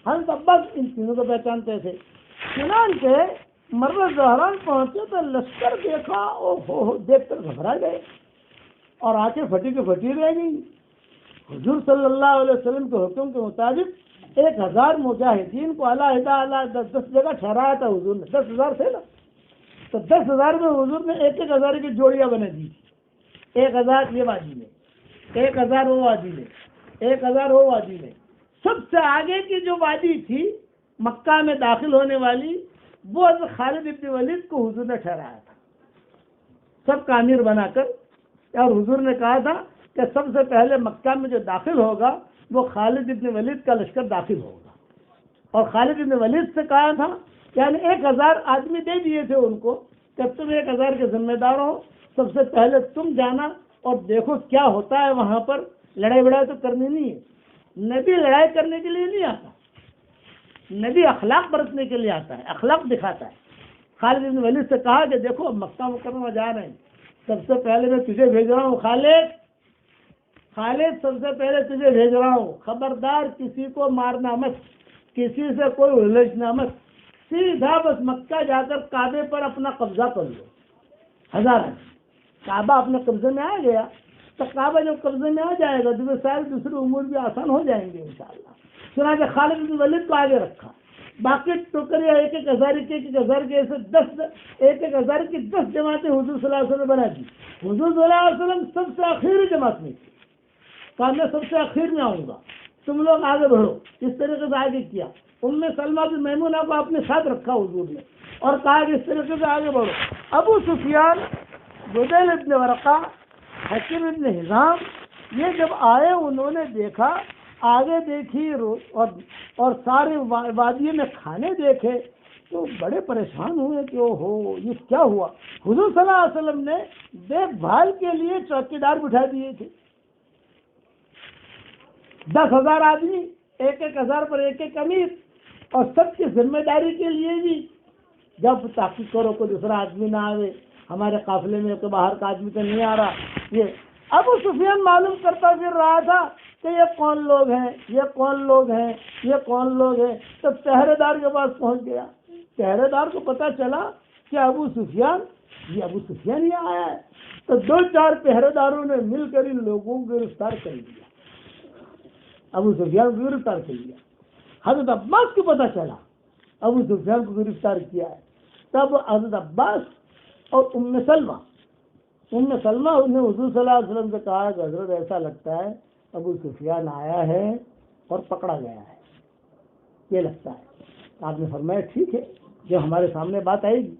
Speaker 1: حضرت عباس ان تینوں کو پہچانتے تھے. چنانچہ مرر زہران پہنچے تو لشکر دیکھا, دیکھ کر گھبرا گئے اور آنکھیں پھٹی کی پھٹی رہ گئی. حضور صلی اللہ علیہ وسلم کے حکم کے مطابق 1000 مجاہدین کو علیحدہ 10 جگہ ٹھہرایا تھا حضور نے. 10,000 تھے نا, تو 10,000 میں حضور نے 1,000 کی جوڑیاں بنا دی. 1,000 یہ وادی میں, 1,000 وہ وادی میں, 1,000 وہ وادی میں. سب سے آگے کی جو وادی تھی مکہ میں داخل ہونے والی, وہ حضرت خالد ابن ولید کو حضور نے ٹھہرایا تھا سب کا امیر بنا کر. اور حضور نے کہا تھا کہ سب سے پہلے مکہ میں جو داخل ہوگا وہ خالد ابن ولید کا لشکر داخل ہوگا. اور خالد ابن ولید سے کہا تھا, یعنی 1,000 آدمی دے دیے تھے ان کو کہ تم 1,000 کے ذمہ دار ہو, سب سے پہلے تم جانا اور دیکھو کیا ہوتا ہے وہاں پر. لڑائی بڑائی تو کرنی نہیں ہے, نبی لڑائی کرنے کے لیے نہیں آتا, نبی اخلاق برتنے کے لیے آتا ہے, اخلاق دکھاتا ہے. خالد بن ولید سے کہا کہ دیکھو مکہ مکرمہ جا رہے ہیں, سب سے پہلے میں تجھے بھیج رہا ہوں خالد, سب سے پہلے تجھے بھیج رہا ہوں, خبردار کسی کو مارنا مت, کسی سے کوئی الجھنا مت, سیدھا بس مکہ جا کر کعبے پر اپنا قبضہ کر لو. 1000 کعبہ اپنے قبضے میں آ گیا تو کعبہ جب قبضے میں آ جائے گا تو سارے دوسرے امور بھی آسان ہو جائیں گے انشاءاللہ. چنانچہ خالد بن ولید کو آگے رکھا, باقی ٹوکریاں 1,000 کے ایسے 1,000 کی 10 جماعتیں حضور صلی اللہ علیہ وسلم بنا دی. حضور صلی اللہ علیہ وسلم سب سے آخری جماعت میں تھی, کہا میں سب سے آخر میں آؤں گا, تم لوگ آگے بڑھو. اس طریقے سے آگے کیا. سلمہ بن میمونہ کو اپنے ساتھ رکھا حضور نے اور کہا کہ اس طریقے سے آگے بڑھو. ابو سفیان, بدیل ابن ورقہ, حکیم ابن حزام, یہ جب آئے انہوں نے دیکھا، آگے دیکھی اور سارے وادی میں کھانے دیکھے تو بڑے پریشان ہوئے کہ اوہو یہ کیا ہوا۔ حضور صلی اللہ علیہ وسلم نے دیکھ بھال کے لیے چوکیدار بٹھا دیے تھے، 10,000 آدمی، 1,000 پر 1 امیر، اور سب کی ذمہ داری کے لیے بھی جب تحقیق کرو کوئی دوسرا آدمی نہ آوے، ہمارے قافلے میں تو باہر کا آدمی تو نہیں آ رہا۔ یہ ابو سفیان معلوم کرتا پھر رہا تھا کہ یہ کون لوگ ہیں، یہ کون لوگ ہیں، یہ کون لوگ ہیں۔ تو پہرے دار کے پاس پہنچ گیا، پہرے دار کو پتا چلا کہ ابو سفیان ہی آیا ہے۔ تو 2-4 پہرے داروں نے مل کر ان لوگوں کو گرفتار کر لیا، ابو سفیان کو گرفتار کر لیا۔ حضرت عباس کو پتا چلا ابو سفیان کو گرفتار کیا ہے، تب حضرت عباس اور ام سلمہ نے حضور صلی اللہ علیہ وسلم سے کہا کہ حضرت ایسا لگتا ہے ابو سفیان آیا ہے اور پکڑا گیا ہے، یہ لگتا ہے۔ آپ نے فرمایا ٹھیک ہے، جب ہمارے سامنے بات آئے گی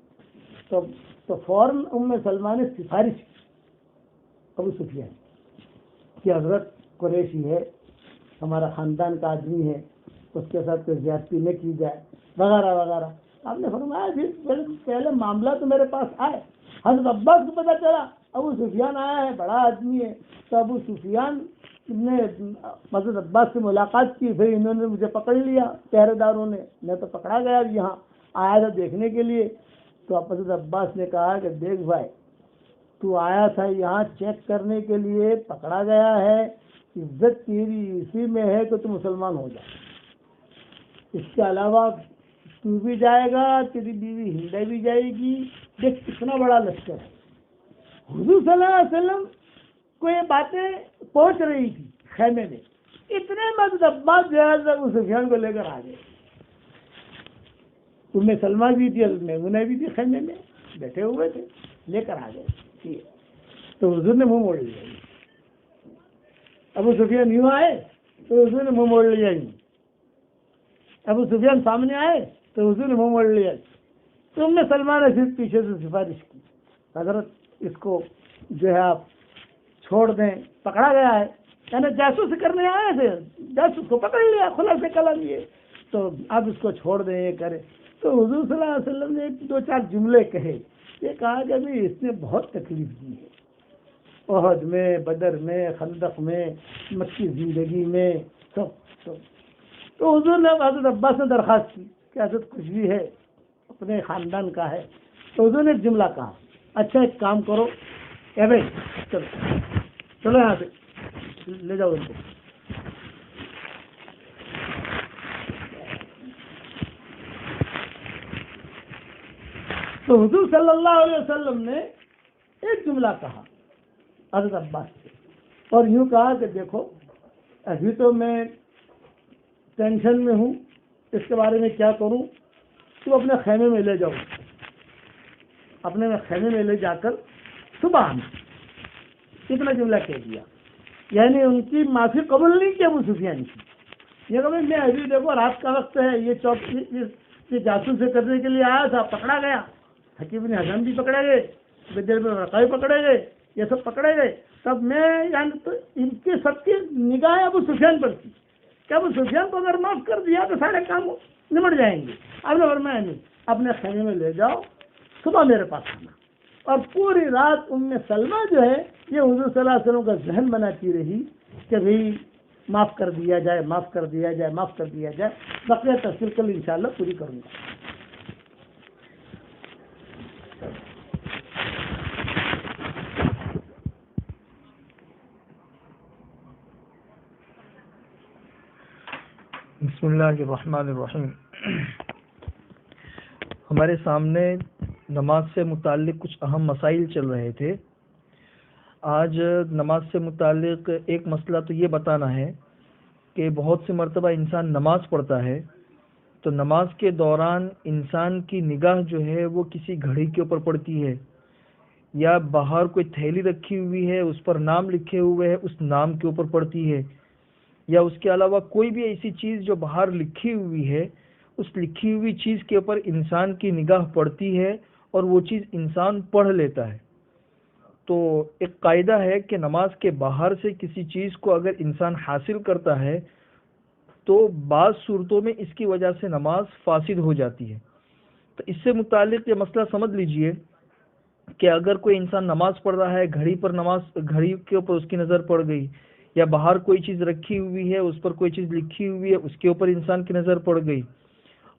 Speaker 1: تو فوراً ام سلمہ نے سفارش کی ابو سفیان کہ حضرت قریشی ہے، ہمارا خاندان کا آدمی ہے، اس کے ساتھ کوئی زیادتی نہ کی جائے وغیرہ وغیرہ۔ آپ نے فرمایا پہلے معاملہ تو میرے پاس آئے۔ حضرت عباس کو پتا چلا ابو سفیان آیا ہے، بڑا آدمی ہے، تو ابو سفیان نے حضرت عباس سے ملاقات کی، پھر انہوں نے مجھے پکڑ لیا پہرے داروں نے، میں تو پکڑا گیا، یہاں آیا تھا دیکھنے کے لیے۔ تو حضرت عباس نے کہا کہ دیکھ بھائی، تو آیا تھا یہاں چیک کرنے کے لیے، پکڑا گیا ہے، عزت تیری اسی میں ہے کہ تو مسلمان ہو جائے، اس کے علاوہ تو بھی جائے گا، تیری بیوی ہندے بھی جائے گی، دیکھ کتنا بڑا لشکر ہے۔ حضور صلی اللہ علیہ وسلم کو یہ باتیں پہنچ رہی تھی خیمے میں، اتنے میں عباس جو ہے ابو سفیان کو لے کر آ گئے۔ ام سلمہ بھی تھی، میمونہ بھی تھی، خیمے میں بیٹھے ہوئے تھے، لے کر آ گئے۔ تو حضور نے منہ موڑ لیا، ابو سفیان یوں آئے تو حضور نے منہ موڑ لیا، ابو سفیان سامنے آئے تو حضور نے منہ موڑ لیا۔ تو ام سلمہ نے پھر پیچھے سے سفارش کی، حضرت اس کو جو ہے آپ چھوڑ دیں، پکڑا گیا ہے، یعنی جاسوس کرنے آئے تھے، جاسوس کو پکڑ لیا خلاصے کلام، یہ تو اب اس کو چھوڑ دیں، یہ کرے۔ تو حضور صلی اللہ علیہ وسلم نے 2-4 جملے کہے، یہ کہا کہ ابھی اس نے بہت تکلیف دی ہے، احد میں، بدر میں، خندق میں، مکی زندگی میں، سب۔ تو حضور نے حضرت عباس نے درخواست کی کہ حضرت کچھ بھی ہے اپنے خاندان کا ہے۔ تو حضور نے ایک جملہ کہا، اچھا ایک کام کرو، اے بھائی چلو یہاں سے لے جاؤ ان کو۔ تو حضور صلی اللہ علیہ وسلم نے ایک جملہ کہا حضرت عباس سے، اور یوں کہا کہ دیکھو ابھی تو میں ٹینشن میں ہوں، اس کے بارے میں کیا کروں، تم اپنے خیمے میں لے جاؤ، اپنے خیمے میں لے جا کر صبح آنا۔ اتنا جملہ کہہ دیا، یعنی ان کی معافی قبول نہیں کی ابو سفیان کی۔ یہ کہ میں ابھی دیکھو رات کا وقت ہے، یہ جاسوس سے کرنے کے لیے آیا تھا، پکڑا گیا، حکیم بن حزام بھی پکڑے گئے، بدر بن رقیع پکڑے گئے، یہ سب پکڑے گئے، تب میں یعنی تو ان کی سب کی نگاہ ابو سفیان پر تھی کہ ابو سفیان کو اگر معاف کر دیا تو سارے کام نمٹ جائیں گے۔ اب نے فرمایا نہیں، اپنے خیمے میں لے جاؤ، صبح میرے پاس آنا۔ اور پوری رات ام سلمہ جو ہے یہ حضور صلی اللہ علیہ وسلم کا ذہن بناتی رہی کہ بھئی معاف کر دیا جائے، معاف کر دیا جائے، معاف کر دیا جائے۔ بقیہ تفصیل کل انشاءاللہ پوری کروں گا۔
Speaker 2: بسم اللہ الرحمن الرحیم۔ ہمارے سامنے نماز سے متعلق کچھ اہم مسائل چل رہے تھے۔ آج نماز سے متعلق ایک مسئلہ تو یہ بتانا ہے کہ بہت سی مرتبہ انسان نماز پڑھتا ہے تو نماز کے دوران انسان کی نگاہ جو ہے وہ کسی گھڑی کے اوپر پڑتی ہے، یا باہر کوئی تھیلی رکھی ہوئی ہے اس پر نام لکھے ہوئے ہے اس نام کے اوپر پڑتی ہے، یا اس کے علاوہ کوئی بھی ایسی چیز جو باہر لکھی ہوئی ہے اس لکھی ہوئی چیز کے اوپر انسان کی نگاہ پڑتی ہے اور وہ چیز انسان پڑھ لیتا ہے۔ تو ایک قاعدہ ہے کہ نماز کے باہر سے کسی چیز کو اگر انسان حاصل کرتا ہے تو بعض صورتوں میں اس کی وجہ سے نماز فاسد ہو جاتی ہے. تو اس سے متعلق یہ مسئلہ سمجھ لیجئے کہ اگر کوئی انسان نماز پڑھ رہا ہے، گھڑی کے اوپر اس کی نظر پڑ گئی، یا باہر کوئی چیز رکھی ہوئی ہے اس پر کوئی چیز لکھی ہوئی ہے اس کے اوپر انسان کی نظر پڑ گئی،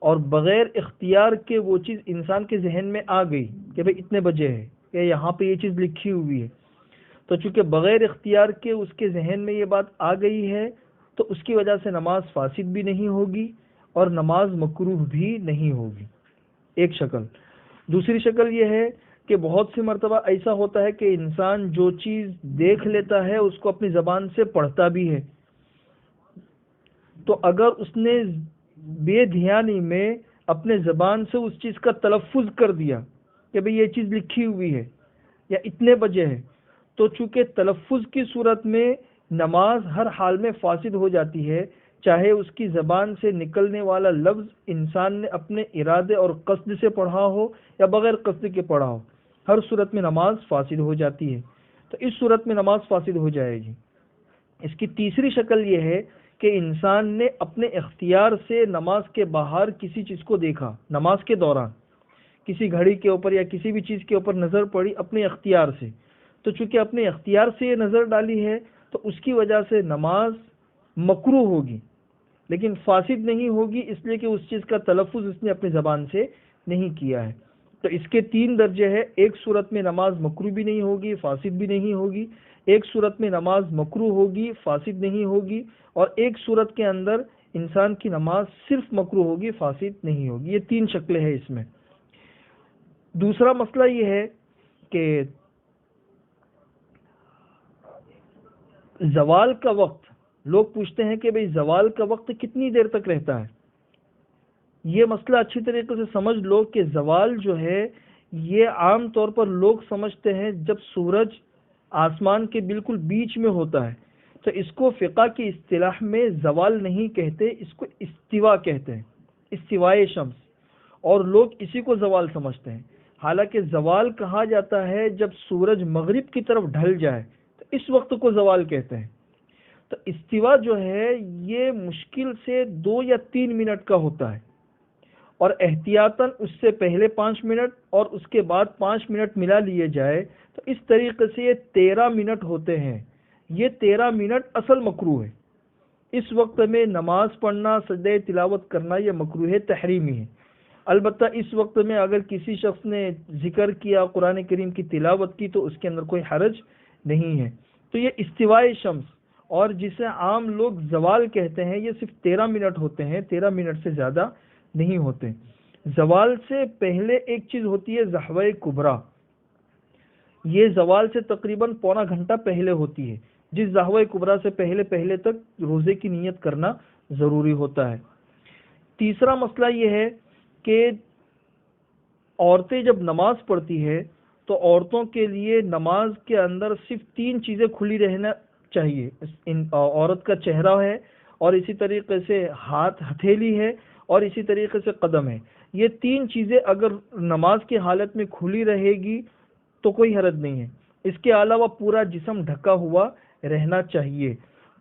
Speaker 2: اور بغیر اختیار کے وہ چیز انسان کے ذہن میں آ گئی کہ بھئی اتنے بجے ہے یا یہاں پہ یہ چیز لکھی ہوئی ہے، تو چونکہ بغیر اختیار کے اس کے ذہن میں یہ بات آ گئی ہے تو اس کی وجہ سے نماز فاسد بھی نہیں ہوگی اور نماز مکروہ بھی نہیں ہوگی. ایک شکل. دوسری شکل یہ ہے کہ بہت سی مرتبہ ایسا ہوتا ہے کہ انسان جو چیز دیکھ لیتا ہے اس کو اپنی زبان سے پڑھتا بھی ہے، تو اگر اس نے بے دھیانی میں اپنے زبان سے اس چیز کا تلفظ کر دیا کہ بھئی یہ چیز لکھی ہوئی ہے یا اتنے بجے ہے، تو چونکہ تلفظ کی صورت میں نماز ہر حال میں فاسد ہو جاتی ہے، چاہے اس کی زبان سے نکلنے والا لفظ انسان نے اپنے ارادے اور قصد سے پڑھا ہو یا بغیر قصد کے پڑھا ہو، ہر صورت میں نماز فاسد ہو جاتی ہے. تو اس صورت میں نماز فاسد ہو جائے گی. اس کی تیسری شکل یہ ہے کہ انسان نے اپنے اختیار سے نماز کے باہر کسی چیز کو دیکھا، نماز کے دوران کسی گھڑی کے اوپر یا کسی بھی چیز کے اوپر نظر پڑی اپنے اختیار سے، تو چونکہ اپنے اختیار سے یہ نظر ڈالی ہے تو اس کی وجہ سے نماز مکروہ ہوگی لیکن فاسد نہیں ہوگی، اس لیے کہ اس چیز کا تلفظ اس نے اپنی زبان سے نہیں کیا ہے. تو اس کے 3 درجے ہیں. ایک صورت میں نماز مکروہ بھی نہیں ہوگی، فاسد بھی نہیں ہوگی، ایک صورت میں نماز مکروہ ہوگی، فاسد نہیں ہوگی، اور ایک صورت کے اندر انسان کی نماز صرف مکروہ ہوگی، فاسد نہیں ہوگی. یہ 3 شکلیں ہیں اس میں. دوسرا مسئلہ یہ ہے کہ زوال کا وقت، لوگ پوچھتے ہیں کہ بھئی زوال کا وقت کتنی دیر تک رہتا ہے. یہ مسئلہ اچھی طریقے سے سمجھ لو کہ زوال جو ہے یہ عام طور پر لوگ سمجھتے ہیں جب سورج آسمان کے بالکل بیچ میں ہوتا ہے، تو اس کو فقہ کی اصطلاح میں زوال نہیں کہتے، اس کو استوا کہتے ہیں، استوائے شمس، اور لوگ اسی کو زوال سمجھتے ہیں. حالانکہ زوال کہا جاتا ہے جب سورج مغرب کی طرف ڈھل جائے تو اس وقت کو زوال کہتے ہیں. تو استوا جو ہے یہ مشکل سے 2 یا 3 منٹ کا ہوتا ہے، اور احتیاطاً اس سے پہلے 5 منٹ اور اس کے بعد 5 منٹ ملا لیے جائے تو اس طریقے سے یہ 13 منٹ ہوتے ہیں. یہ 13 منٹ اصل مکروہ ہے. اس وقت میں نماز پڑھنا، سجدہ تلاوت کرنا یہ مکروہ تحریمی ہے. البتہ اس وقت میں اگر کسی شخص نے ذکر کیا، قرآن کریم کی تلاوت کی، تو اس کے اندر کوئی حرج نہیں ہے. تو یہ استوائے شمس، اور جسے عام لوگ زوال کہتے ہیں، یہ صرف 13 منٹ ہوتے ہیں، 13 منٹ سے زیادہ نہیں ہوتے. زوال سے پہلے ایک چیز ہوتی ہے زحوہ کبریٰ. یہ زوال سے تقریباً پونا گھنٹہ پہلے ہوتی ہے، جس زحوہ کبریٰ سے پہلے تک روزے کی نیت کرنا ضروری ہوتا ہے. تیسرا مسئلہ یہ ہے کہ عورتیں جب نماز پڑھتی ہے تو عورتوں کے لیے نماز کے اندر صرف 3 چیزیں کھلی رہنا چاہیے. عورت کا چہرہ ہے، اور اسی طریقے سے ہتھیلی ہے، اور اسی طریقے سے قدم ہے. یہ 3 چیزیں اگر نماز کی حالت میں کھلی رہے گی تو کوئی حرج نہیں ہے. اس کے علاوہ پورا جسم ڈھکا ہوا رہنا چاہیے.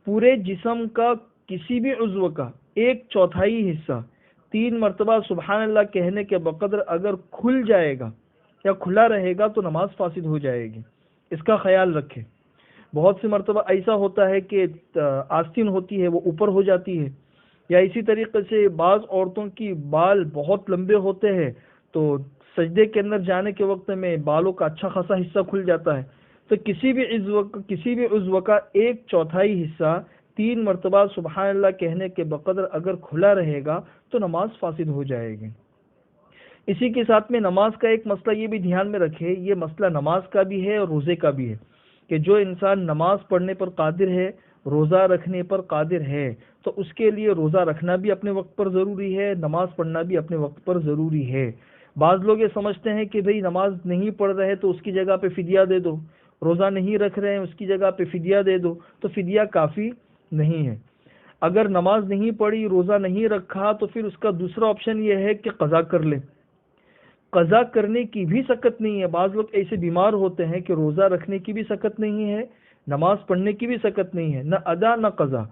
Speaker 2: پورے جسم کا کسی بھی عضو کا 1/4 حصہ 3 مرتبہ سبحان اللہ کہنے کے بقدر اگر کھل جائے گا یا کھلا رہے گا تو نماز فاسد ہو جائے گی. اس کا خیال رکھیں. بہت سی مرتبہ ایسا ہوتا ہے کہ آستین ہوتی ہے وہ اوپر ہو جاتی ہے، یا اسی طریقے سے بعض عورتوں کی بال بہت لمبے ہوتے ہیں تو سجدے کے اندر جانے کے وقت میں بالوں کا اچھا خاصا حصہ کھل جاتا ہے. تو کسی بھی عضو کا 1/4 حصہ 3 مرتبہ سبحان اللہ کہنے کے بقدر اگر کھلا رہے گا تو نماز فاسد ہو جائے گی. اسی کے ساتھ میں نماز کا ایک مسئلہ یہ بھی دھیان میں رکھے، یہ مسئلہ نماز کا بھی ہے اور روزے کا بھی ہے، کہ جو انسان نماز پڑھنے پر قادر ہے، روزہ رکھنے پر قادر ہے، تو اس کے لیے روزہ رکھنا بھی اپنے وقت پر ضروری ہے، نماز پڑھنا بھی اپنے وقت پر ضروری ہے. بعض لوگ یہ سمجھتے ہیں کہ بھئی نماز نہیں پڑھ رہے تو اس کی جگہ پہ فدیہ دے دو، روزہ نہیں رکھ رہے ہیں اس کی جگہ پہ فدیہ دے دو. تو فدیہ کافی نہیں ہے. اگر نماز نہیں پڑھی، روزہ نہیں رکھا، تو پھر اس کا دوسرا آپشن یہ ہے کہ قضا کر لے. قضا کرنے کی بھی سکت نہیں ہے. بعض لوگ ایسے بیمار ہوتے ہیں کہ روزہ رکھنے کی بھی سکت نہیں ہے، نماز پڑھنے کی بھی سکت نہیں ہے، نہ ادا نہ قضا.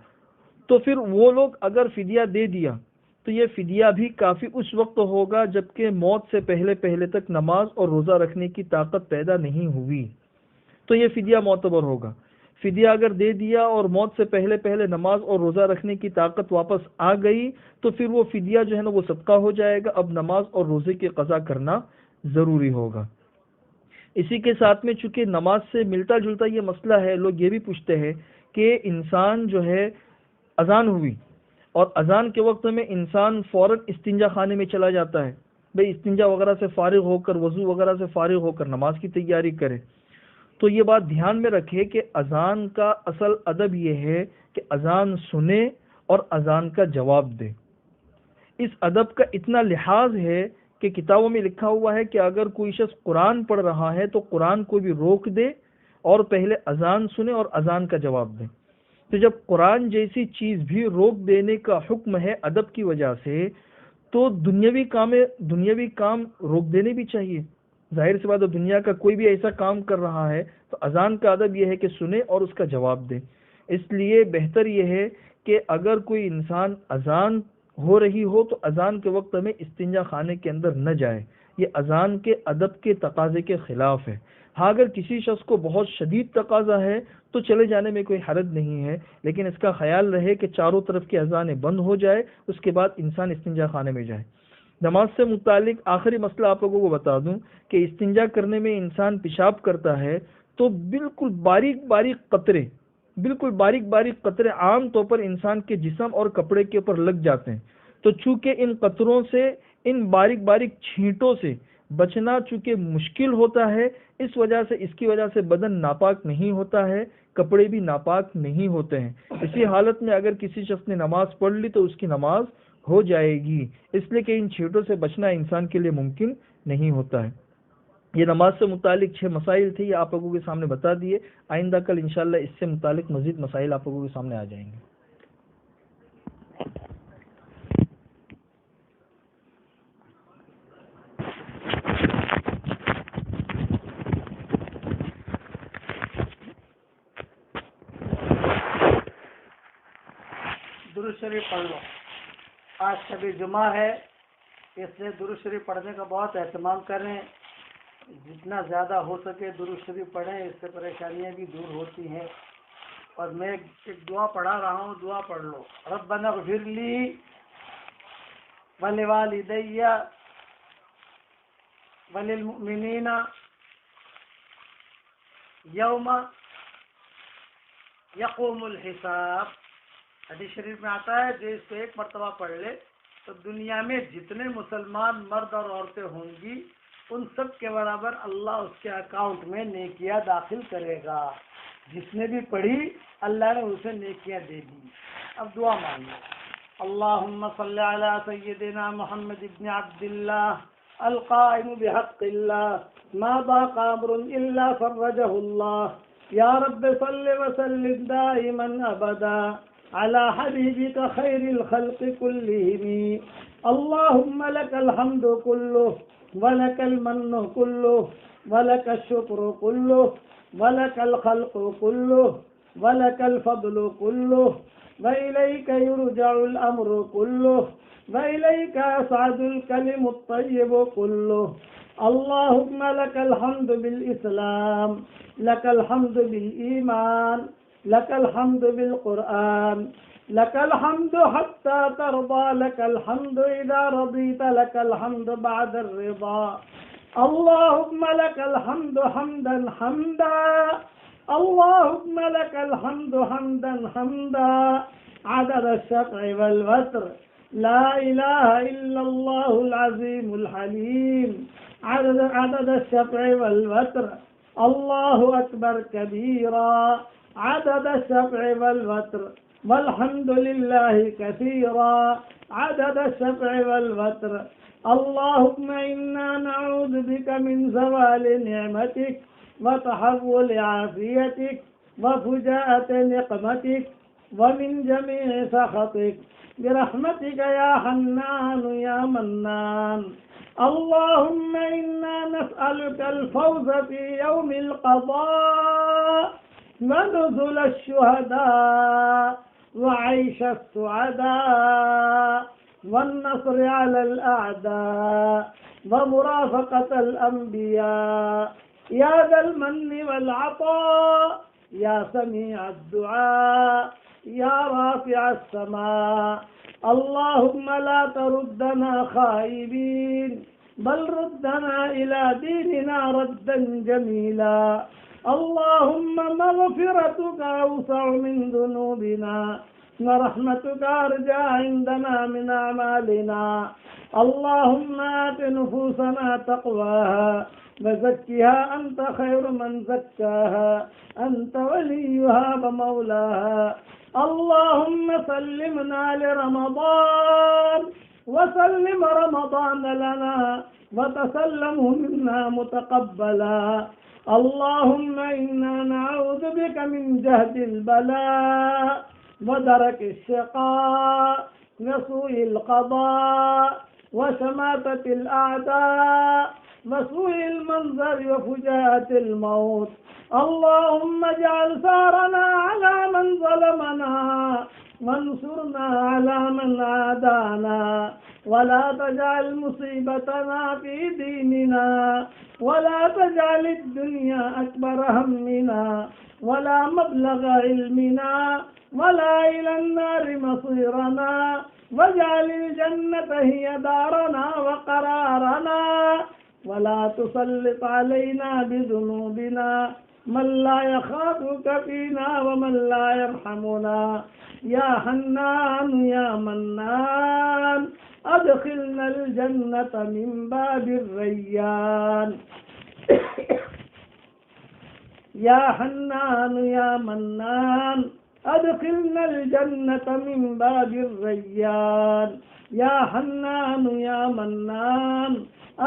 Speaker 2: تو پھر وہ لوگ اگر فدیہ دے دیا تو یہ فدیہ بھی کافی اس وقت ہوگا جبکہ موت سے پہلے پہلے تک نماز اور روزہ رکھنے کی طاقت پیدا نہیں ہوئی، تو یہ فدیہ معتبر ہوگا. فدیہ اگر دے دیا اور موت سے پہلے پہلے نماز اور روزہ رکھنے کی طاقت واپس آ گئی تو پھر وہ فدیہ جو ہے نا وہ صدقہ ہو جائے گا. اب نماز اور روزے کی قضا کرنا ضروری ہوگا. اسی کے ساتھ میں چونکہ نماز سے ملتا جلتا یہ مسئلہ ہے، لوگ یہ بھی پوچھتے ہیں کہ انسان جو ہے اذان ہوئی اور اذان کے وقت میں انسان فوراً استنجا خانے میں چلا جاتا ہے، بھئی استنجا وغیرہ سے فارغ ہو کر، وضو وغیرہ سے فارغ ہو کر نماز کی تیاری کرے. تو یہ بات دھیان میں رکھے کہ اذان کا اصل ادب یہ ہے کہ اذان سنے اور اذان کا جواب دے. اس ادب کا اتنا لحاظ ہے کہ کتابوں میں لکھا ہوا ہے کہ اگر کوئی شخص قرآن پڑھ رہا ہے تو قرآن کو بھی روک دے اور پہلے اذان سنے اور اذان کا جواب دے. تو جب قرآن جیسی چیز بھی روک دینے کا حکم ہے ادب کی وجہ سے، تو دنیاوی کام روک دینے بھی چاہیے. ظاہر سی بات ہے، دنیا کا کوئی بھی ایسا کام کر رہا ہے تو اذان کا ادب یہ ہے کہ سنے اور اس کا جواب دے. اس لیے بہتر یہ ہے کہ اگر کوئی انسان اذان ہو رہی ہو تو اذان کے وقت میں استنجا خانے کے اندر نہ جائے. یہ اذان کے ادب کے تقاضے کے خلاف ہے. ہاں اگر کسی شخص کو بہت شدید تقاضا ہے تو چلے جانے میں کوئی حرج نہیں ہے، لیکن اس کا خیال رہے کہ چاروں طرف کی اذانیں بند ہو جائے، اس کے بعد انسان استنجا خانے میں جائے. نماز سے متعلق آخری مسئلہ آپ لوگوں کو بتا دوں کہ استنجا کرنے میں انسان پیشاب کرتا ہے تو بالکل باریک قطرے عام طور پر انسان کے جسم اور کپڑے کے اوپر لگ جاتے ہیں. تو چونکہ ان قطروں سے، ان باریک چھینٹوں سے بچنا چونکہ مشکل ہوتا ہے، اس کی وجہ سے بدن ناپاک نہیں ہوتا ہے، کپڑے بھی ناپاک نہیں ہوتے ہیں. اسی حالت میں اگر کسی شخص نے نماز پڑھ لی تو اس کی نماز ہو جائے گی، اس لیے کہ ان چھینٹوں سے بچنا انسان کے لیے ممکن نہیں ہوتا ہے. یہ نماز سے متعلق 6 مسائل تھے، یہ آپ لوگوں کے سامنے بتا دیے. آئندہ کل انشاءاللہ اس سے متعلق مزید مسائل آپ لوگوں کے سامنے آ جائیں گے.
Speaker 1: درود شریف پڑھ لو. آج شب جمعہ ہے، اس لیے درود شریف پڑھنے کا بہت اہتمام کریں. جتنا زیادہ ہو سکے درود شریف پڑھیں، اس سے پریشانیاں بھی دور ہوتی ہیں. اور میں ایک دعا پڑھا رہا ہوں، دعا پڑھ لو. ربنا اغفر لی ولوالدی وللمؤمنین یوم یقوم الحساب. حدیث شریف میں آتا ہے جو اس کو ایک مرتبہ پڑھ لے تو دنیا میں جتنے مسلمان مرد اور عورتیں ہوں گی ان سب کے برابر اللہ اس کے اکاؤنٹ میں نیکیاں داخل کرے گا. جس نے بھی پڑھی اللہ نے اسے نیکیاں دے دی. اب دعا مانگو. اللہم صلی علی سیدنا محمد ابن عبداللہ القائم بحق اللہ ما ضاق امر الا فرجہ اللہ یا رب صل وسلم دائما ابدا على حبيبك خير الخلق كلهم. اللهم لك الحمد كله ولك المن كله ولك الشكر كله ولك الخلق كله ولك الفضل كله وإليك يرجع الأمر كله وإليك يصعد الكلم الطيب كله. اللهم لك الحمد بالإسلام، لك الحمد بالإيمان، لك الحمد بالقرآن، لك الحمد حتى ترضى، لك الحمد إذا رضيت، لك الحمد بعد الرضا. اللهم لك الحمد حمدا حمدا، اللهم لك الحمد حمدا حمدا عدد الشفع والوتر. لا إله إلا الله العظيم الحليم عدد الشفع والوتر. الله أكبر كبيرا عدد الشفع والوتر. والحمد لله كثيرا عدد الشفع والوتر. اللهم إنا نعوذ بك من زوال نعمتك وتحول عافيتك وفجاءة نقمتك ومن جميع سخطك برحمتك يا حنان يا منان اللهم إنا نسألك الفوز في يوم القضاء ونزل الشهداء وعيش السعداء والنصر على الأعداء ومرافقة الأنبياء يا ذا المن والعطاء يا سميع الدعاء يا رافع السماء. اللهم لا تردنا خائبين بل ردنا إلى ديننا ردا جميلا. اللهم مغفرتك أوسع من ذنوبنا ورحمتك أرجى عندنا من أعمالنا. اللهم آت نفوسنا تقواها وزكها أنت خير من زكاها أنت وليها ومولاها. اللهم سلمنا لرمضان وسلم رمضان لنا وتسلمه منا متقبلا. اللهم إنا نعوذ بك من جهد البلاء ودرك الشقاء وسوء القضاء وشماتة الأعداء وسوء المنظر وفجاءة الموت. اللهم اجعل ثارنا على من ظلمنا وانصرنا على من عادانا ولا تجعل مصيبتنا في ديننا ولا تجعل الدنيا أكبر همنا ولا مبلغ علمنا ولا إلى النار مصيرنا واجعل الجنة هي دارنا وقرارنا ولا تسلط علينا بذنوبنا من لا يخافك فينا ومن لا يرحمنا. يا حنان يا منان أدخلنا الجنة من باب الريان. يا حنان يا منان أدخلنا الجنة من باب الريان. يا حنان يا منان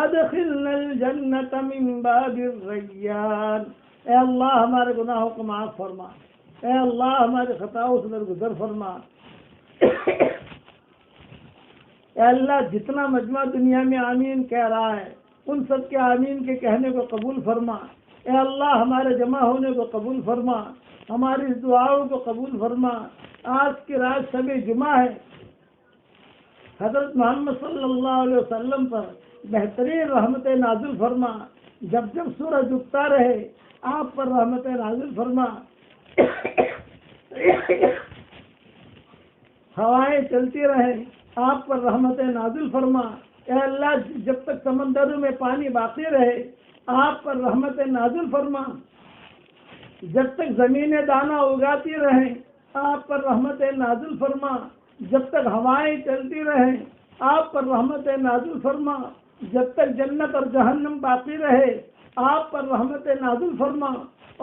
Speaker 1: أدخلنا الجنة من باب الريان. اے اللہ ہمارے گناہوں کو معاف فرما، اے اللہ ہمارے خطاؤں سے درگزر فرما. اے اللہ جتنا مجمع دنیا میں آمین کہہ رہا ہے ان سب کے آمین کے کہنے کو قبول فرما. اے اللہ ہمارے جمع ہونے کو قبول فرما، ہماری دعاؤں کو قبول فرما. آج کی رات شب جمعہ ہے، حضرت محمد صلی اللہ علیہ وسلم پر بہترین رحمت نازل فرما. جب جب سورج اگتا رہے آپ پر رحمت نازل فرما، ہوائیں چلتی رہیں آپ پر رحمت نازل فرما. اے اللہ جب تک سمندروں میں پانی باقی رہے آپ پر رحمت نازل فرما. جب تک زمینیں دانہ اگاتی رہیں آپ پر رحمت نازل فرما. جب تک ہوائیں چلتی رہیں آپ پر رحمت نازل فرما. جب تک جنت اور جہنم باقی رہے آپ پر رحمت نازل فرما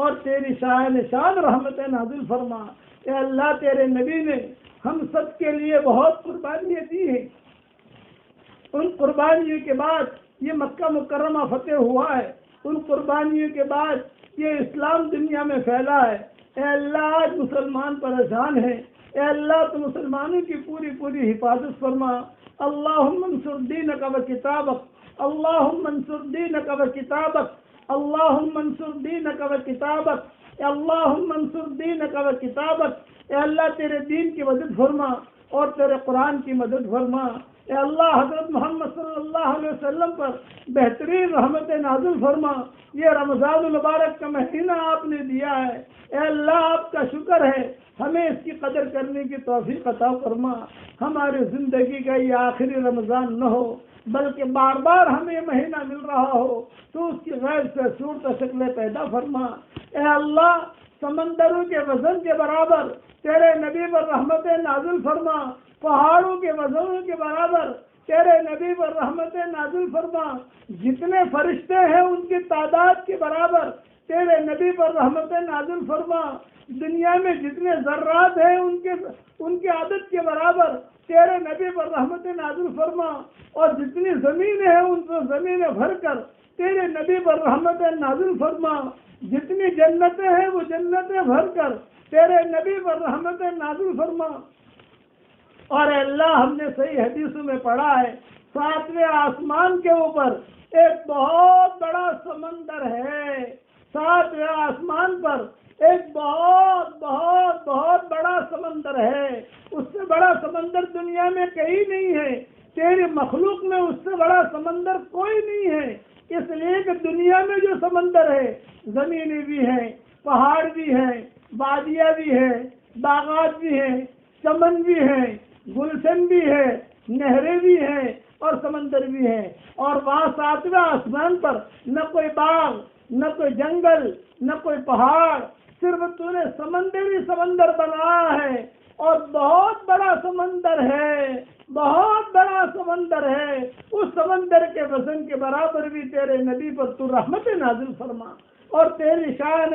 Speaker 1: اور تیری شان رحمت نازل فرما. اے اللہ تیرے نبی نے ہم سب کے لیے بہت قربانیاں دی ہیں، ان قربانیوں کے بعد یہ مکہ مکرمہ فتح ہوا ہے، ان قربانیوں کے بعد یہ اسلام دنیا میں پھیلا ہے. اے اللہ آج مسلمان پریشان ہیں، اے اللہ تو مسلمانوں کی پوری پوری حفاظت فرما. اللہم انصر دینک و کتابک، اللہم انصر دینک و کتابک، اللہم انصر دینک و کتابک، اللہم انصر دینک و کتابک. اے اللہ تیرے دین کی مدد فرما اور تیرے قرآن کی مدد فرما. اے اللہ حضرت محمد صلی اللہ علیہ وسلم پر بہترین رحمت نازل فرما. یہ رمضان المبارک کا مہینہ آپ نے دیا ہے، اے اللہ آپ کا شکر ہے، ہمیں اس کی قدر کرنے کی توفیق عطا فرما. ہماری زندگی کا یہ آخری رمضان نہ ہو بلکہ بار بار ہمیں مہینہ مل رہا ہو تو اس کی غیر سے صورت شکلیں پیدا فرما. اے اللہ سمندروں کے وزن کے برابر تیرے نبی پر رحمت نازل فرما، پہاڑوں کے وزنوں کے برابر تیرے نبی پر رحمت نازل فرما. جتنے فرشتے ہیں ان کی تعداد کے برابر تیرے نبی پر رحمت نازل فرما. دنیا میں جتنے ذرات ہیں ان کی عدد کے برابر تیرے نبی پر رحمت نازل فرما. اور جتنی زمینیں ہیں ان کو زمینیں بھر کر تیرے نبی پر رحمت نازل فرما. جتنی جنتیں ہیں وہ جنتیں بھر کر تیرے نبی پر رحمت نازل فرما. اور اے اللہ ہم نے صحیح حدیثوں میں پڑھا ہے 7ویں آسمان کے اوپر ایک بہت بڑا سمندر ہے، 7ویں آسمان پر ایک بہت بہت بہت بڑا سمندر ہے، اس سے بڑا سمندر دنیا میں کہیں نہیں ہے، تیری مخلوق میں اس سے بڑا سمندر کوئی نہیں ہے، اس لیے کہ دنیا میں جو سمندر ہے زمینی بھی ہیں، پہاڑ بھی ہیں، وادیاں بھی ہیں، باغات بھی ہیں، چمن بھی ہیں، گلشن بھی ہے، نہریں بھی ہیں اور سمندر بھی ہیں، اور وہاں 7ویں آسمان پر نہ کوئی باغ، نہ کوئی جنگل، نہ کوئی پہاڑ، صرف تو نے سمندر بنایا ہے، اور بہت بڑا سمندر ہے، بہت بڑا سمندر ہے، اس سمندر کے وزن کے برابر بھی تیرے نبی پر تو رحمت نازل فرما، اور تیری شان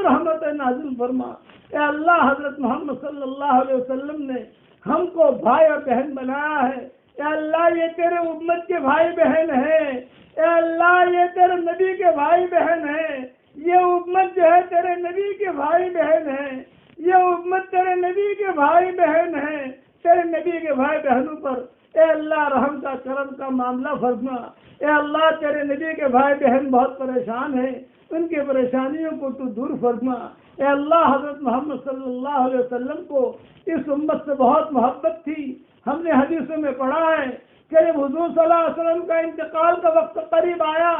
Speaker 1: رحمت نازل فرما۔ اے اللہ، حضرت محمد صلی اللہ علیہ وسلم نے ہم کو بھائی اور بہن بنایا ہے، اے اللہ یہ تیرے امت کے بھائی بہن ہیں، اے اللہ یہ تیرے نبی کے بھائی بہن ہیں، یہ امت جو ہے تیرے نبی کے بھائی بہن ہیں، یہ امت تیرے نبی کے بھائی بہن ہیں، تیرے نبی کے بھائی بہنوں پر اے اللہ رحم کا کرم کا معاملہ فرما۔ اے اللہ تیرے نبی کے بھائی بہن بہت پریشان ہیں، ان کی پریشانیوں کو تو دور فرما۔ اے اللہ، حضرت محمد صلی اللہ علیہ وسلم کو اس امت سے بہت محبت تھی، ہم نے حدیثوں میں پڑھا ہے کہ جب حضور صلی اللہ علیہ وسلم کا انتقال کا وقت قریب آیا،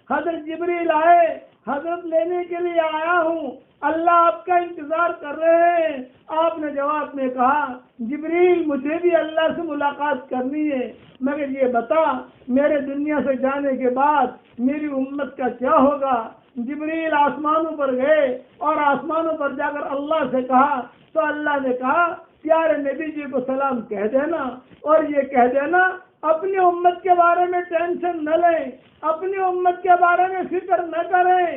Speaker 1: حضرت جبریل آئے، حضرت لینے کے لیے آیا ہوں، اللہ آپ کا انتظار کر رہے ہیں۔ آپ نے جواب میں کہا، جبریل مجھے بھی اللہ سے ملاقات کرنی ہے، مگر یہ بتا میرے دنیا سے جانے کے بعد میری امت کا کیا ہوگا؟ جبریل آسمانوں پر گئے اور آسمانوں پر جا کر اللہ سے کہا تو اللہ نے کہا، پیارے نبی جی کو سلام کہہ دینا، اور یہ کہہ دینا اپنی امت کے بارے میں ٹینشن نہ لیں، اپنی امت کے بارے میں فکر نہ کریں،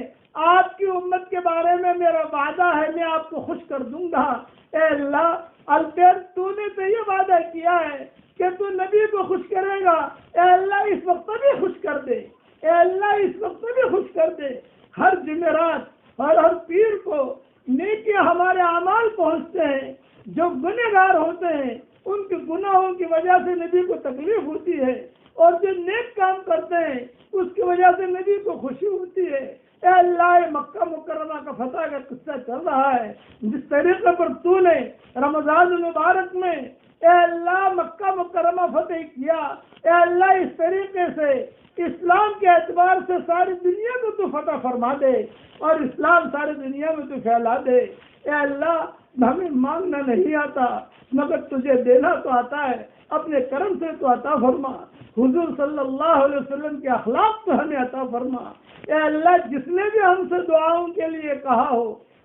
Speaker 1: آپ کی امت کے بارے میں میرا وعدہ ہے، میں آپ کو خوش کر دوں گا۔ اے اللہ، البیر تو نے تو یہ وعدہ کیا ہے کہ تو نبی کو خوش کرے گا، اے اللہ اس وقت بھی خوش کر دے، اے اللہ اس وقت بھی خوش کر دے۔ ہر جمعرات اور ہر پیر کو نیکی ہمارے اعمال پہنچتے ہیں، جو گنہگار ہوتے ہیں ان کے گناہوں کی وجہ سے نبی کو تکلیف ہوتی ہے، اور جو نیک کام کرتے ہیں اس کی وجہ سے نبی کو خوشی ہوتی ہے۔ اے اللہ، مکہ مکرمہ کا فتح کا قصہ چل رہا ہے، جس طریقے پر تو نے رمضان المبارک میں اے اللہ مکہ مکرمہ فتح کیا، اے اللہ اس طریقے سے اسلام کے اعتبار سے ساری دنیا کو تو فتح فرما دے، اور اسلام ساری دنیا میں تو پھیلا دے۔ اے اللہ، ہمیں مانگنا نہیں آتا مگر تجھے دینا تو آتا ہے، اپنے کرم سے تو عطا فرما۔ حضور صلی اللہ علیہ وسلم کے اخلاق تو ہمیں عطا فرما۔ اے اللہ، جس نے بھی ہم سے دعاؤں کے لیے کہا ہو،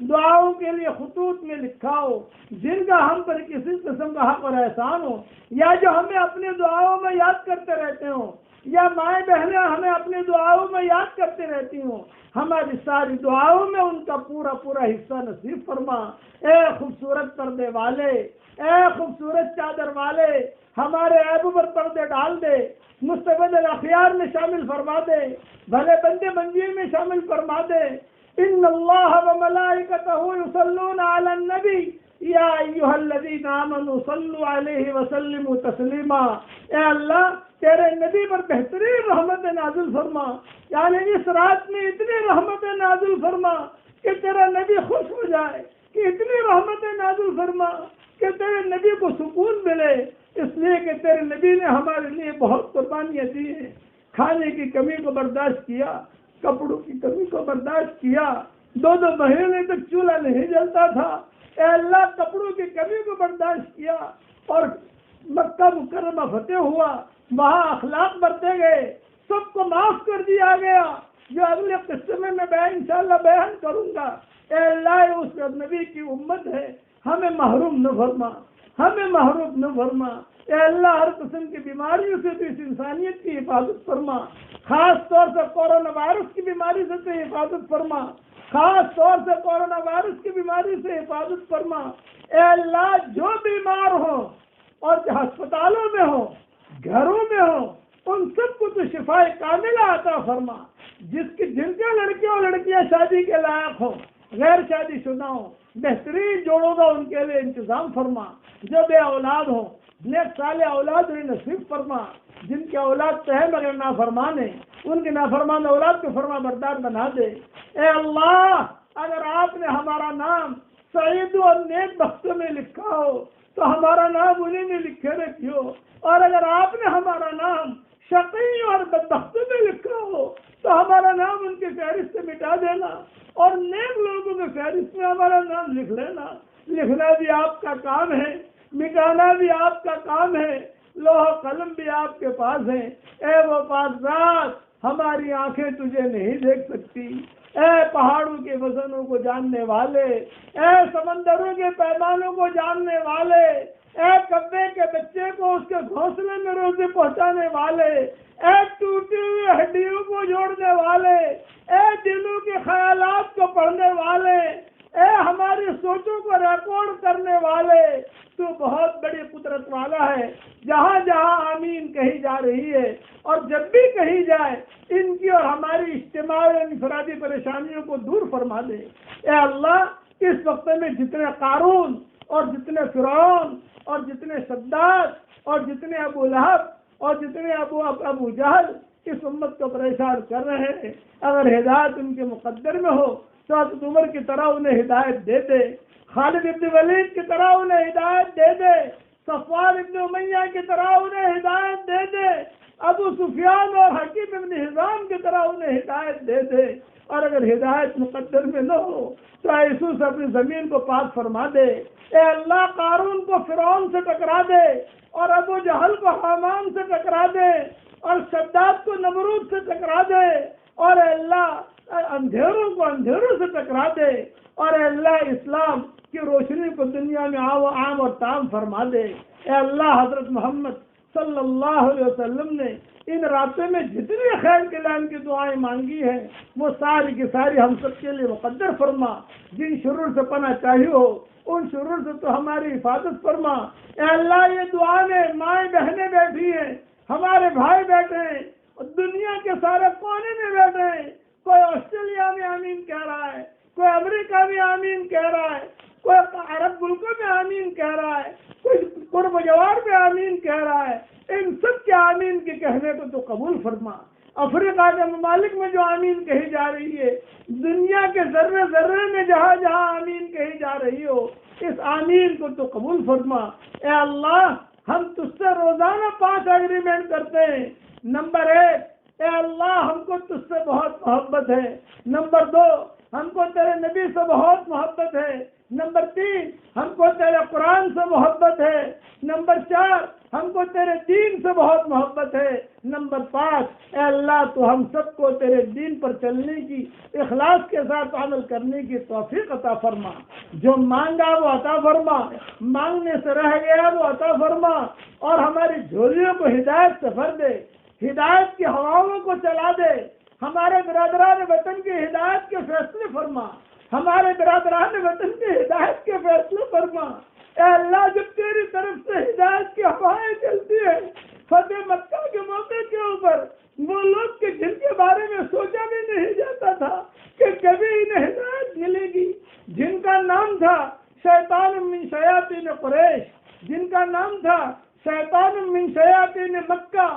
Speaker 1: دعاؤں کے لیے خطوط میں لکھا ہو، جن کا ہم پر کسی قسم کا حق اور احسان ہو، یا جو ہمیں اپنے دعاؤں میں یاد کرتے رہتے ہوں، یا مائیں بہنیں ہمیں اپنی دعاؤں میں یاد کرتے رہتی ہوں، ہماری ساری دعاؤں میں ان کا پورا پورا حصہ نصیب فرما۔ اے خوبصورت پردے والے، اے خوبصورت چادر والے، ہمارے عیبوں پر پردے ڈال دے، مستبد الاخیار میں شامل فرما دے، بھلے بندے بندیوں میں شامل فرما دے۔ ان اللہ وملائکتہ یصلون علی النبی یا ایھا الذین آمنوا صلوا علیہ وسلموا تسلیما۔ اے اللہ، تیرے نبی پر بہترین رحمت نازل فرما، یعنی اس رات میں اتنی رحمت نازل فرما کہ تیرا نبی خوش ہو جائے، کہ اتنی رحمت نازل فرما کہ تیرے نبی کو سکون ملے، اس لیے کہ تیرے نبی نے ہمارے لیے بہت قربانیاں دی ہیں، کھانے کی کمی کو برداشت کیا، کپڑوں کی کمی کو برداشت کیا، 2 مہینے تک چولہا نہیں جلتا تھا، اے اللہ کپڑوں کی کمی کو برداشت کیا، اور مکہ مکرمہ فتح ہوا، وہاں اخلاق بڑھتے گئے، سب کو معاف کر دیا گیا، جو اگلے قصے میں انشاءاللہ بیان کروں گا۔ اے اللہ، اس نبی کی امت ہے، ہمیں محروم نہ فرما، ہمیں محروم نہ فرما۔ اے اللہ، ہر قسم کی بیماریوں سے تو اس انسانیت کی حفاظت فرما، خاص طور سے کورونا وائرس کی بیماری سے تو حفاظت فرما، خاص طور سے کورونا وائرس کی بیماری سے حفاظت فرما۔ اے اللہ، جو بیمار ہوں اور جو ہسپتالوں میں ہوں، گھروں میں ہوں، ان سب کو تو شفائے کاملہ عطا فرما۔ جن کے لڑکے اور لڑکیاں شادی کے لائق ہوں، غیر شادی شدہ ہوں، بہترین جوڑوں کا ان کے لیے انتظام فرما۔ جو بے اولاد ہوں، نیک صالح اولاد انہیں نصیب فرما۔ جن کی اولاد تو ہے مگر نافرمان ہے، ان کی نافرمان اولاد کو فرما بردار بنا دے۔ اے اللہ، اگر آپ نے ہمارا نام سعید اور نیک بختوں میں لکھا ہو تو ہمارا نام انہیں میں لکھے رکھیو، اور اگر آپ نے ہمارا نام شقی اور بدبختوں میں لکھا ہو تو ہمارا نام ان کے فہرست سے مٹا دینا، اور نیک لوگوں کے فہرست میں ہمارا نام لکھ لینا۔ لکھنا بھی آپ کا کام ہے، مٹانا بھی آپ کا کام ہے، لوح قلم بھی آپ کے پاس ہے۔ اے وہ پاک ذات، ہماری آنکھیں تجھے نہیں دیکھ سکتی، اے پہاڑوں کے وزنوں کو جاننے والے، اے سمندروں کے پیمانوں کو جاننے والے، اے کبے کے بچے کو اس کے گھونسلے میں روزی پہنچانے والے، اے ٹوٹی ہوئی ہڈیوں کو جوڑنے والے، اے دلوں کے خیالات کو پڑھنے والے، اے ہماری سوچوں کو ریکارڈ کرنے والے، تو بہت بڑی قدرت والا ہے۔ جہاں جہاں آمین کہی جا رہی ہے اور جب بھی کہی جائے، ان کی اور ہماری اجتماعی اور انفرادی پریشانیوں کو دور فرما دے۔ اے اللہ، اس وقت میں جتنے قارون اور جتنے فرعون اور جتنے شداد اور جتنے ابو لہب اور جتنے ابو جہل اس امت کو پریشان کر رہے ہیں، اگر ہدایت ان کے مقدر میں ہو تو حضرت عمر کی طرح انہیں ہدایت دے دے، خالد ابن ولید کی طرح انہیں ہدایت دے دے، صفوان ابن امیہ کی طرح انہیں ہدایت دے دے، ابو سفیان اور حکیم ابن حزام کی طرح انہیں ہدایت دے دے، اور اگر ہدایت مقدر میں نہ ہو تو یسوع سے اپنی زمین کو پاک فرما دے۔ اے اللہ، قارون کو فرعون سے ٹکرا دے، اور ابو جہل کو حامان سے ٹکرا دے، اور شداد کو نمرود سے ٹکرا دے، اور اے اللہ اندھیروں کو اندھیروں سے ٹکرا دے، اور اے اللہ اسلام کی روشنی کو دنیا میں عام اور تام فرما دے۔ اے اللہ، حضرت محمد صلی اللہ علیہ وسلم نے ان راتوں میں جتنی خیر کلام کی دعائیں مانگی ہیں وہ ساری کی ساری ہم سب کے لیے مقدر فرما۔ جن شرور سے پناہ چاہیے ہو ان شرور سے تو ہماری حفاظت فرما۔ اے اللہ، یہ دعا میں مائیں بہنیں بیٹھی ہیں، ہمارے بھائی بیٹھے ہیں، اور دنیا کے سارے کونے میں بیٹھے ہیں، کوئی آسٹریلیا میں آمین کہہ رہا ہے، کوئی امریکہ میں آمین کہہ رہا ہے، کوئی عرب ملکوں میں آمین کہہ رہا ہے، کوئی قرب جوار میں آمین کہہ رہا ہے۔ ان سب کے آمین کے کہنے کو تو قبول فرما۔ افریقہ کے ممالک میں جو آمین کہی جا رہی ہے، دنیا کے ذرے ذرے میں جہاں جہاں آمین کہی جا رہی ہو، اس آمین کو تو قبول فرما۔ اے اللہ، ہم تجھ سے روزانہ 5 ایگریمنٹ کرتے ہیں۔ نمبر 1، اے اللہ، ہم کو تجھ سے بہت محبت ہے۔ نمبر 2، ہم کو تیرے نبی سے بہت محبت ہے۔ نمبر 3، ہم کو تیرے قرآن سے محبت ہے۔ نمبر 4، ہم کو تیرے دین سے بہت محبت ہے۔ نمبر 5، اے اللہ، تو ہم سب کو تیرے دین پر چلنے کی، اخلاص کے ساتھ عمل کرنے کی توفیق عطا فرما۔ جو مانگا وہ عطا فرما، مانگنے سے رہ گیا وہ عطا فرما، اور ہماری جھولیوں کو ہدایت سے بھر دے، ہدایت کی ہواؤں کو چلا دے۔ ہمارے برادران وطن کی ہدایت کے فیصلے فرما، ہمارے برادران وطن کی ہدایت کے فیصلے فرما۔ اے اللہ، جب تیری طرف سے ہدایت کی ہوائیں چلتی ہے، فتح مکہ کے موقع کے اوپر وہ لوگ کہ جن کے بارے میں سوچا بھی نہیں جاتا تھا کہ کبھی انہیں ہدایت ملے گی، جن کا نام تھا شیطان من شیاطین قریش، جن کا نام تھا شیطان من شیاطین مکہ،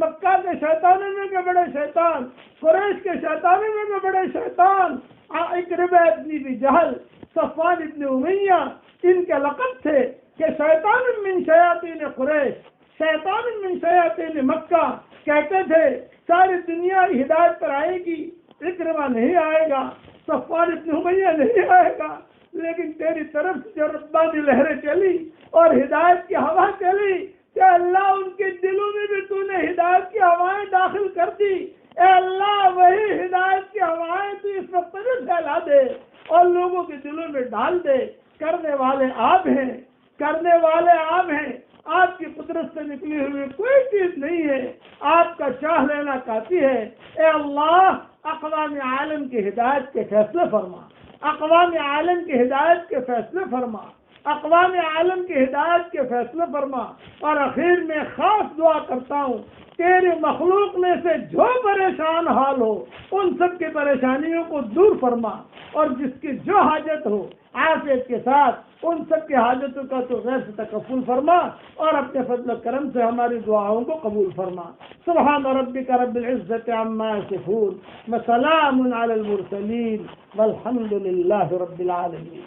Speaker 1: مکہ کے شیطانوں میں کے بڑے شیطان، قریش کے شیطانوں میں کے بڑے شیطان، اکرمہ ابن ابی جہل، صفوان ابن امیہ، ان کے لقب تھے کہ شیطان من شیاطین قریش، شیطان من شیاطین مکہ۔ کہتے تھے ساری دنیا ہدایت پر آئے گی، اکرمہ نہیں آئے گا، صفوان ابن امیہ نہیں آئے گا، لیکن تیری طرف سے جو ربانی لہریں چلی اور ہدایت کی ہوا چلی، کہ اللہ ان کے دلوں میں بھی تو نے ہدایت کی ہوائیں داخل کر دی۔ اے اللہ، وہی ہدایت کی ہوائیں تو اس وقت میں پھیلا دے اور لوگوں کے دلوں میں ڈال دے۔ کرنے والے آپ ہیں، کرنے والے آپ ہیں، آپ کی قدرت سے نکلی ہوئی کوئی چیز نہیں ہے، آپ کا چاہ لینا کافی ہے۔ اے اللہ، اقوام عالم کی ہدایت کے فیصلے فرما، اقوام عالم کی ہدایت کے فیصلے فرما، اقوام عالم کی ہدایت کے فیصلے فرما۔ اور آخر میں خاص دعا کرتا ہوں، تیری مخلوق میں سے جو پریشان حال ہو ان سب کی پریشانیوں کو دور فرما، اور جس کی جو حاجت ہو عافیت کے ساتھ ان سب کی حاجتوں کا تو غیر سے تکفل فرما، اور اپنے فضل و کرم سے ہماری دعاؤں کو قبول فرما۔ سبحان ربك رب العزة عما يصفون وسلام على المرسلين والحمد لله رب العالمين.